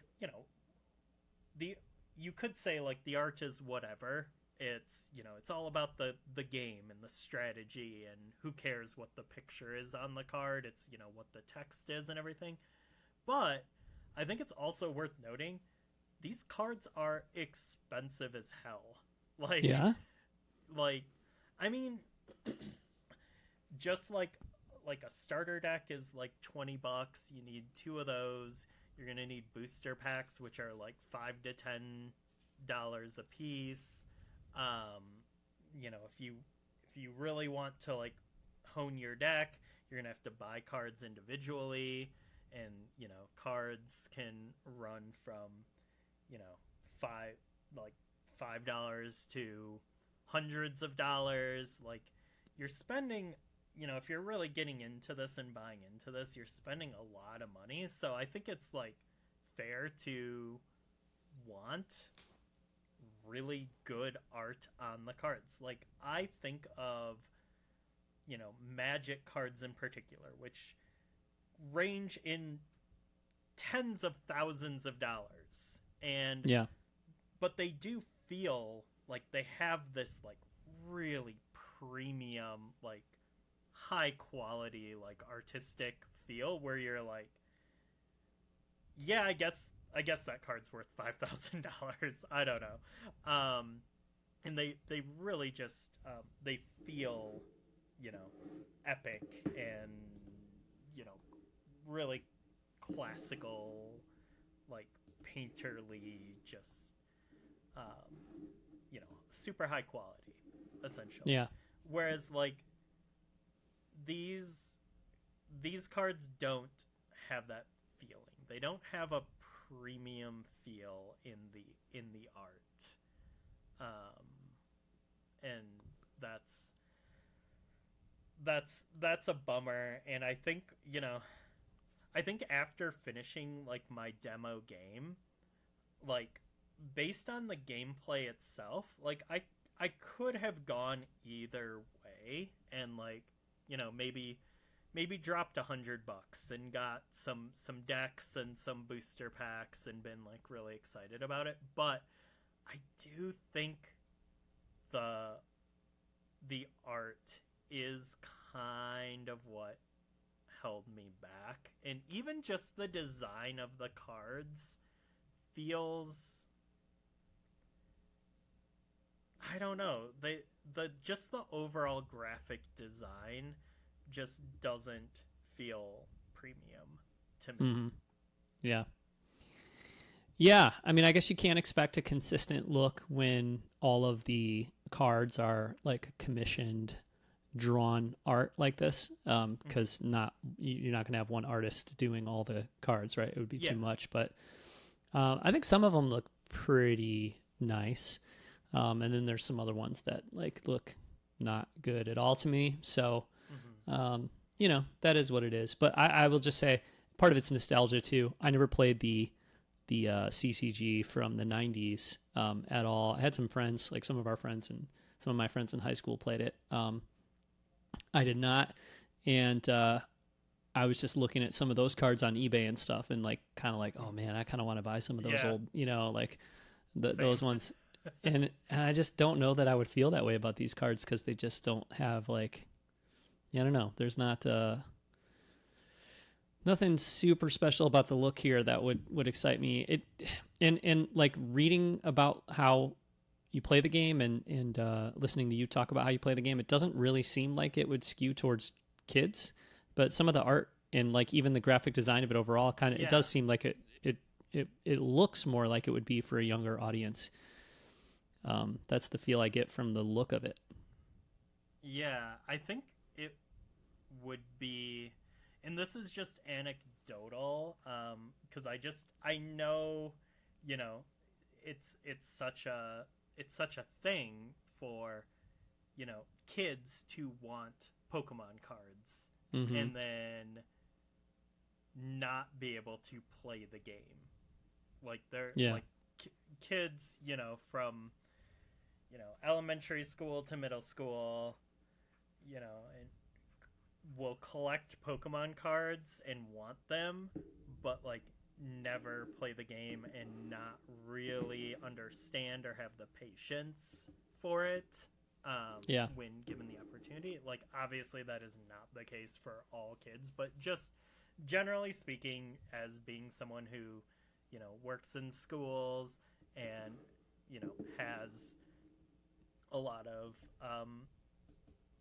you could say like the art is whatever. It's it's all about the game and the strategy, and who cares what the picture is on the card. It's what the text is and everything. But I think it's also worth noting these cards are expensive as hell. Like, Yeah. like, I mean, just like a starter deck is like $20. You need 2 of those. You're gonna need booster packs, which are like $5 to $10 a piece. If you really want to like hone your deck, you're gonna have to buy cards individually, and cards can run from $5 to hundreds of dollars. Like, you're spending, if you're really getting into this and buying into this, you're spending a lot of money. So I think it's like fair to want really good art on the cards. Like, I think of Magic cards in particular, which range in tens of thousands of dollars, and Yeah. but they do feel like they have this like really premium, like high quality, like artistic feel, where you're like, yeah, I guess that card's worth $5,000. I don't know. And they really just they feel epic, and really classical, like painterly, just super high quality, essentially. Yeah. Whereas like these cards don't have that feeling. They don't have a premium feel in the art, and that's a bummer. And I think after finishing like my demo game, like based on the gameplay itself, like I could have gone either way, and like maybe dropped $100 and got some decks and some booster packs and been like really excited about it. But I do think the art is kind of what held me back, and even just the design of the cards feels, I don't know, the overall graphic design just doesn't feel premium to me. Yeah. Yeah, I mean, I guess you can't expect a consistent look when all of the cards are like commissioned, drawn art like this, because you're not going to have one artist doing all the cards, right? It would be too much. But I think some of them look pretty nice, and then there's some other ones that like look not good at all to me. So, that is what it is. But I will just say part of it's nostalgia too. I never played the CCG from the 90s at all. I had some friends, like some of our friends and some of my friends in high school played it. I did not. And I was just looking at some of those cards on eBay and stuff, and like kind of like, oh man, I kind of want to buy some of those old, like those ones. And I just don't know that I would feel that way about these cards, because they just don't have like, I don't know. There's not nothing super special about the look here that would excite me. And like reading about how you play the game and listening to you talk about how you play the game, it doesn't really seem like it would skew towards kids. But some of the art and like even the graphic design of it overall, kind of, it does seem like it looks more like it would be for a younger audience. That's the feel I get from the look of it. Yeah, I think it would be. and this is just anecdotal, because I know, you know, it's such a thing for, you know, kids to want Pokemon cards Mm-hmm. and then not be able to play the game. Like they're Yeah. like kids, you know, from, you know, elementary school to middle school, you know, and will collect Pokemon cards and want them, but like never play the game and not really understand or have the patience for it, Yeah. when given the opportunity. Like, obviously, that is not the case for all kids, but just generally speaking, as being someone who, you know, works in schools and, you know, has a lot of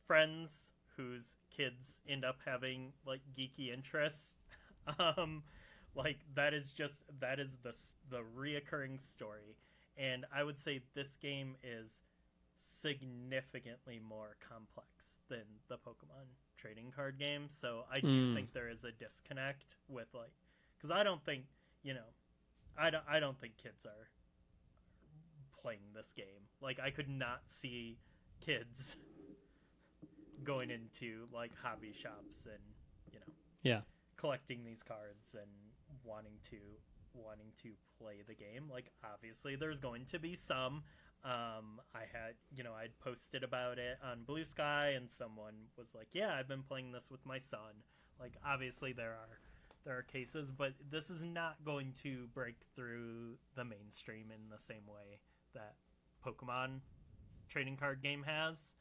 friends whose kids end up having like geeky interests. um like that is the reoccurring story, and I would say this game is significantly more complex than the Pokemon trading card game. So I do think there is a disconnect with, like, because I don't think, you know, I don't think kids are playing this game. Like, I could not see kids going into like hobby shops and, you know, Yeah. collecting these cards and wanting to play the game. Like, obviously there's going to be some. I had, you know, I'd posted about it on Blue Sky and someone was like, yeah, I've been playing this with my son. Like, obviously there are cases, but this is not going to break through the mainstream in the same way that Pokemon trading card game has.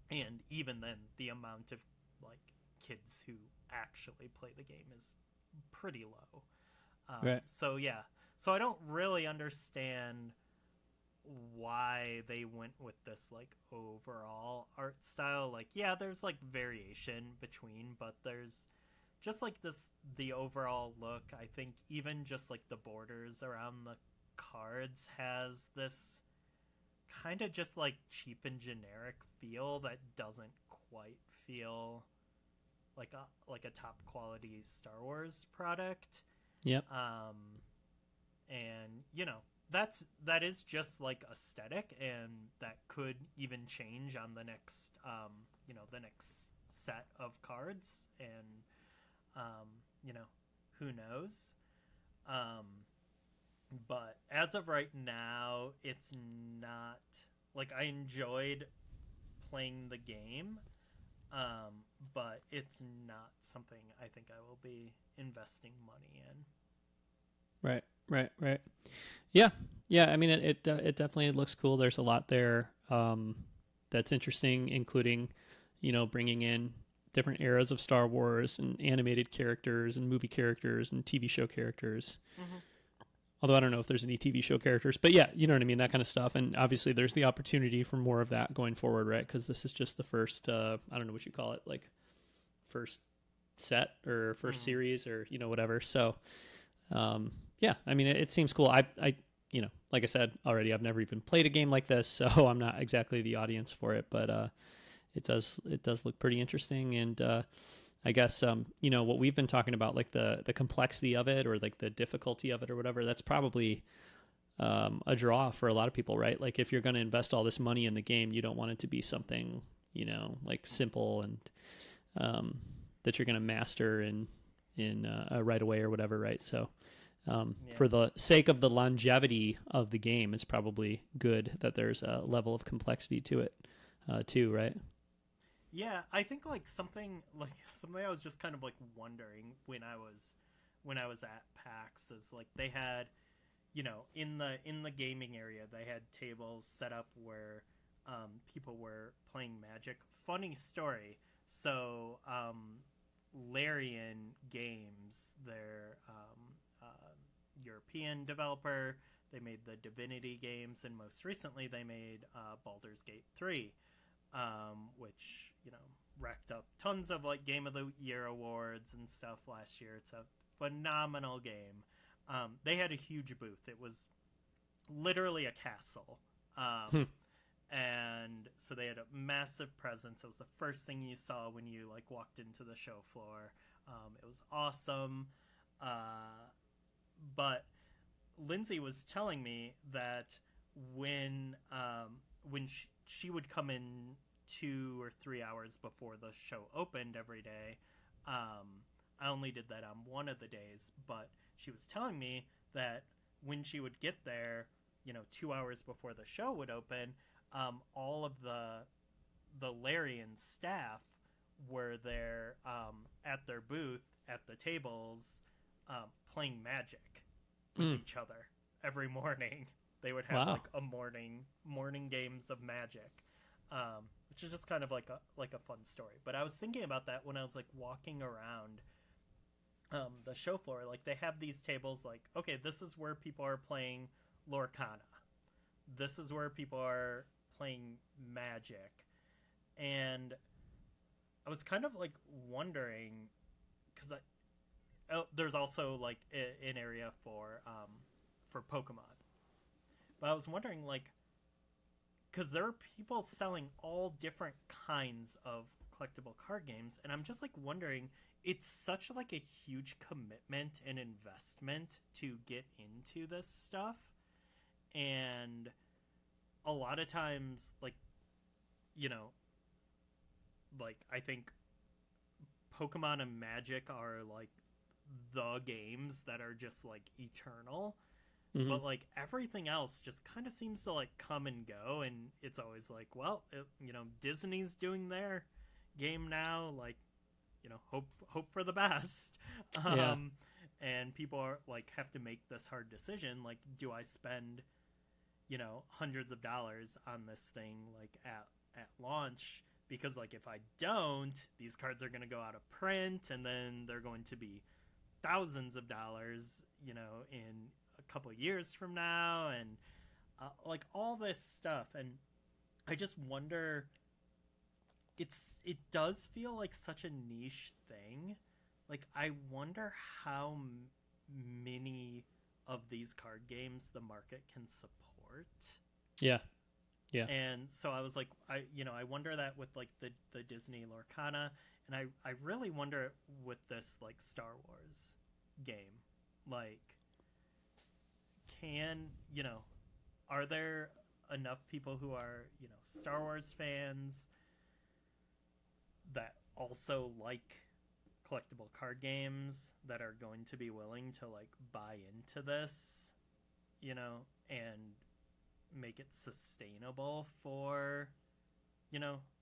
And even then, the amount of like kids who actually play the game is pretty low. Right. So yeah, so I don't really understand why they went with this like overall art style. Like, yeah, there's like variation between, but there's just like the overall look. I think even just like the borders around the cards has this kind of just like cheap and generic feel that doesn't quite feel like a top quality Star Wars product. Yep. And you know, that is just like aesthetic, and that could even change on the next you know, the next set of cards, and you know, who knows. But as of right now, it's not like I enjoyed playing the game, but it's not something I think I will be investing money in. Right. Right. Right. Yeah. Yeah. I mean, it definitely looks cool. There's a lot there that's interesting, including, you know, bringing in different eras of Star Wars and animated characters and movie characters and TV show characters. Mm-hmm. Although I don't know if there's any TV show characters, but yeah, you know what I mean, that kind of stuff. And obviously there's the opportunity for more of that going forward, right? Because this is just the first, I don't know what you call it, like first set or first series or, you know, whatever. So, yeah, I mean, it seems cool. I, you know, like I said already, I've never even played a game like this, so I'm not exactly the audience for it, but it does look pretty interesting. And I guess, you know, what we've been talking about, like the complexity of it or like the difficulty of it or whatever, that's probably a draw for a lot of people, right? Like if you're going to invest all this money in the game, you don't want it to be something, you know, like simple and that you're going to master in right away or whatever, right? So for the sake of the longevity of the game, it's probably good that there's a level of complexity to it too, right? Yeah, I think like something I was just kind of like wondering when I was at PAX is like they had, you know, in the gaming area they had tables set up where people were playing Magic. Funny story. So Larian Games, their European developer, they made the Divinity games, and most recently they made Baldur's Gate 3. Which, you know, racked up tons of like Game of the Year awards and stuff last year. It's a phenomenal game. They had a huge booth. It was literally a castle. And so they had a massive presence. It was the first thing you saw when you like walked into the show floor. It was awesome. But Lindsay was telling me that when she would come in 2 or 3 hours before the show opened every day. I only did that on one of the days, but she was telling me that when she would get there, 2 hours before the show would open, all of the Larian staff were there at their booth at the tables playing Magic with each other every morning. They would have like a morning games of Magic, which is just kind of like a fun story. But I was thinking about that when I was like walking around the show floor. Like they have these tables like, okay, this is where people are playing Lorcana. This is where people are playing Magic. And I was kind of like wondering, because there's also like an area for Pokemon. But I was wondering, like, because there are people selling all different kinds of collectible card games, and I'm just like wondering, it's such like a huge commitment and investment to get into this stuff, and a lot of times, like, like I think Pokemon and Magic are like the games that are just like eternal. But like everything else just kind of seems to like come and go, and it's always like, well, Disney's doing their game now, like, hope for the best. And people are like have to make this hard decision, like, do I spend hundreds of dollars on this thing like at launch, because like if I don't, these cards are going to go out of print, and then they're going to be thousands of dollars in a couple of years from now, and like all this stuff. And I just wonder, it does feel like such a niche thing. Like I wonder how many of these card games the market can support. Yeah And so I was like, I wonder that with like the Disney Lorcana, and I really wonder with this like Star Wars game, like, are there enough people who are Star Wars fans that also like collectible card games that are going to be willing to like buy into this, and make it sustainable for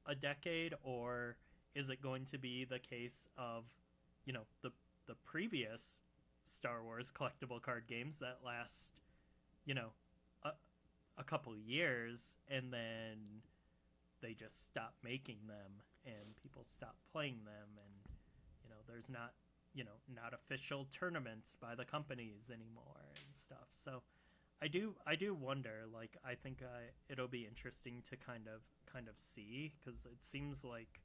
a decade? Or is it going to be the case of the previous Star Wars collectible card games that last a couple years, and then they just stop making them and people stop playing them, and there's not official tournaments by the companies anymore and stuff. So I do wonder, like, I think it'll be interesting to kind of see, because it seems like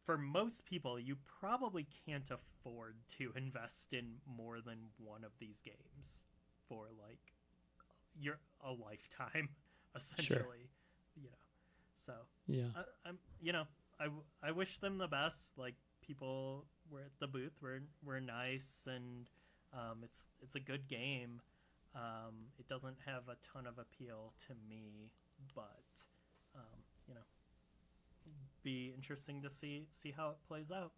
for most people you probably can't afford to invest in more than one of these games for like a lifetime, essentially. Sure. So yeah, I wish them the best. Like, people were at the booth were nice, and it's a good game. It doesn't have a ton of appeal to me, but be interesting to see how it plays out.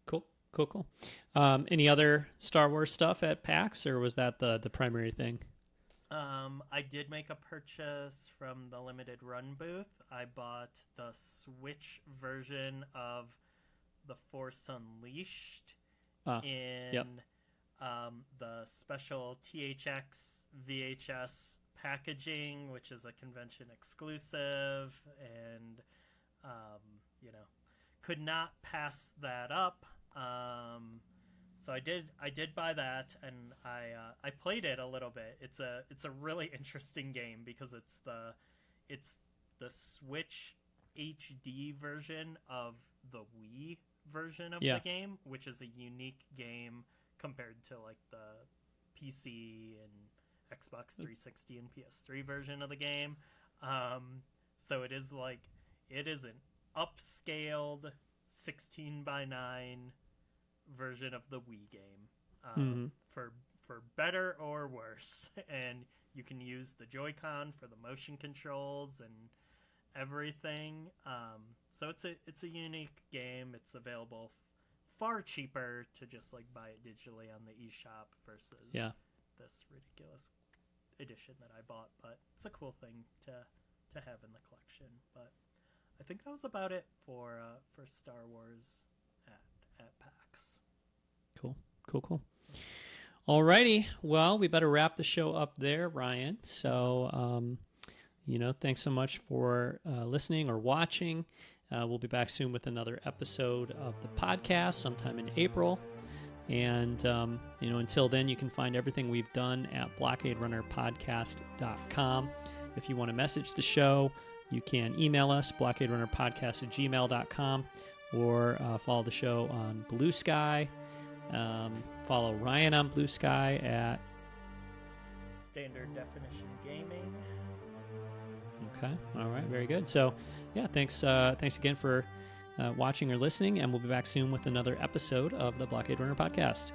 Cool. Any other Star Wars stuff at PAX, or was that the primary thing? I did make a purchase from the limited run booth. I bought the Switch version of The Force Unleashed in the special THX VHS packaging, which is a convention exclusive, and could not pass that up. So I did buy that, and I played it a little bit. It's a really interesting game because it's the Switch HD version of the Wii version of the game, which is a unique game compared to like the PC and Xbox 360 and PS3 version of the game. So it is an upscaled 16:9 version of the Wii game, for better or worse. And you can use the Joy-Con for the motion controls and everything. So it's a unique game. It's available far cheaper to just like buy it digitally on the eShop versus this ridiculous edition that I bought. But it's a cool thing to have in the collection. But I think that was about it for Star Wars at PAX. Cool. Alrighty, well, we better wrap the show up there, Ryan. So, thanks so much for listening or watching. We'll be back soon with another episode of the podcast sometime in April. And, until then, you can find everything we've done at blockaderunnerpodcast.com. If you want to message the show, you can email us, blockaderunnerpodcast@gmail.com, or follow the show on Blue Sky. Follow Ryan on Blue Sky at Standard Definition Gaming. Okay. All right. Very good. So, thanks again for watching or listening, and we'll be back soon with another episode of the Blockade Runner Podcast.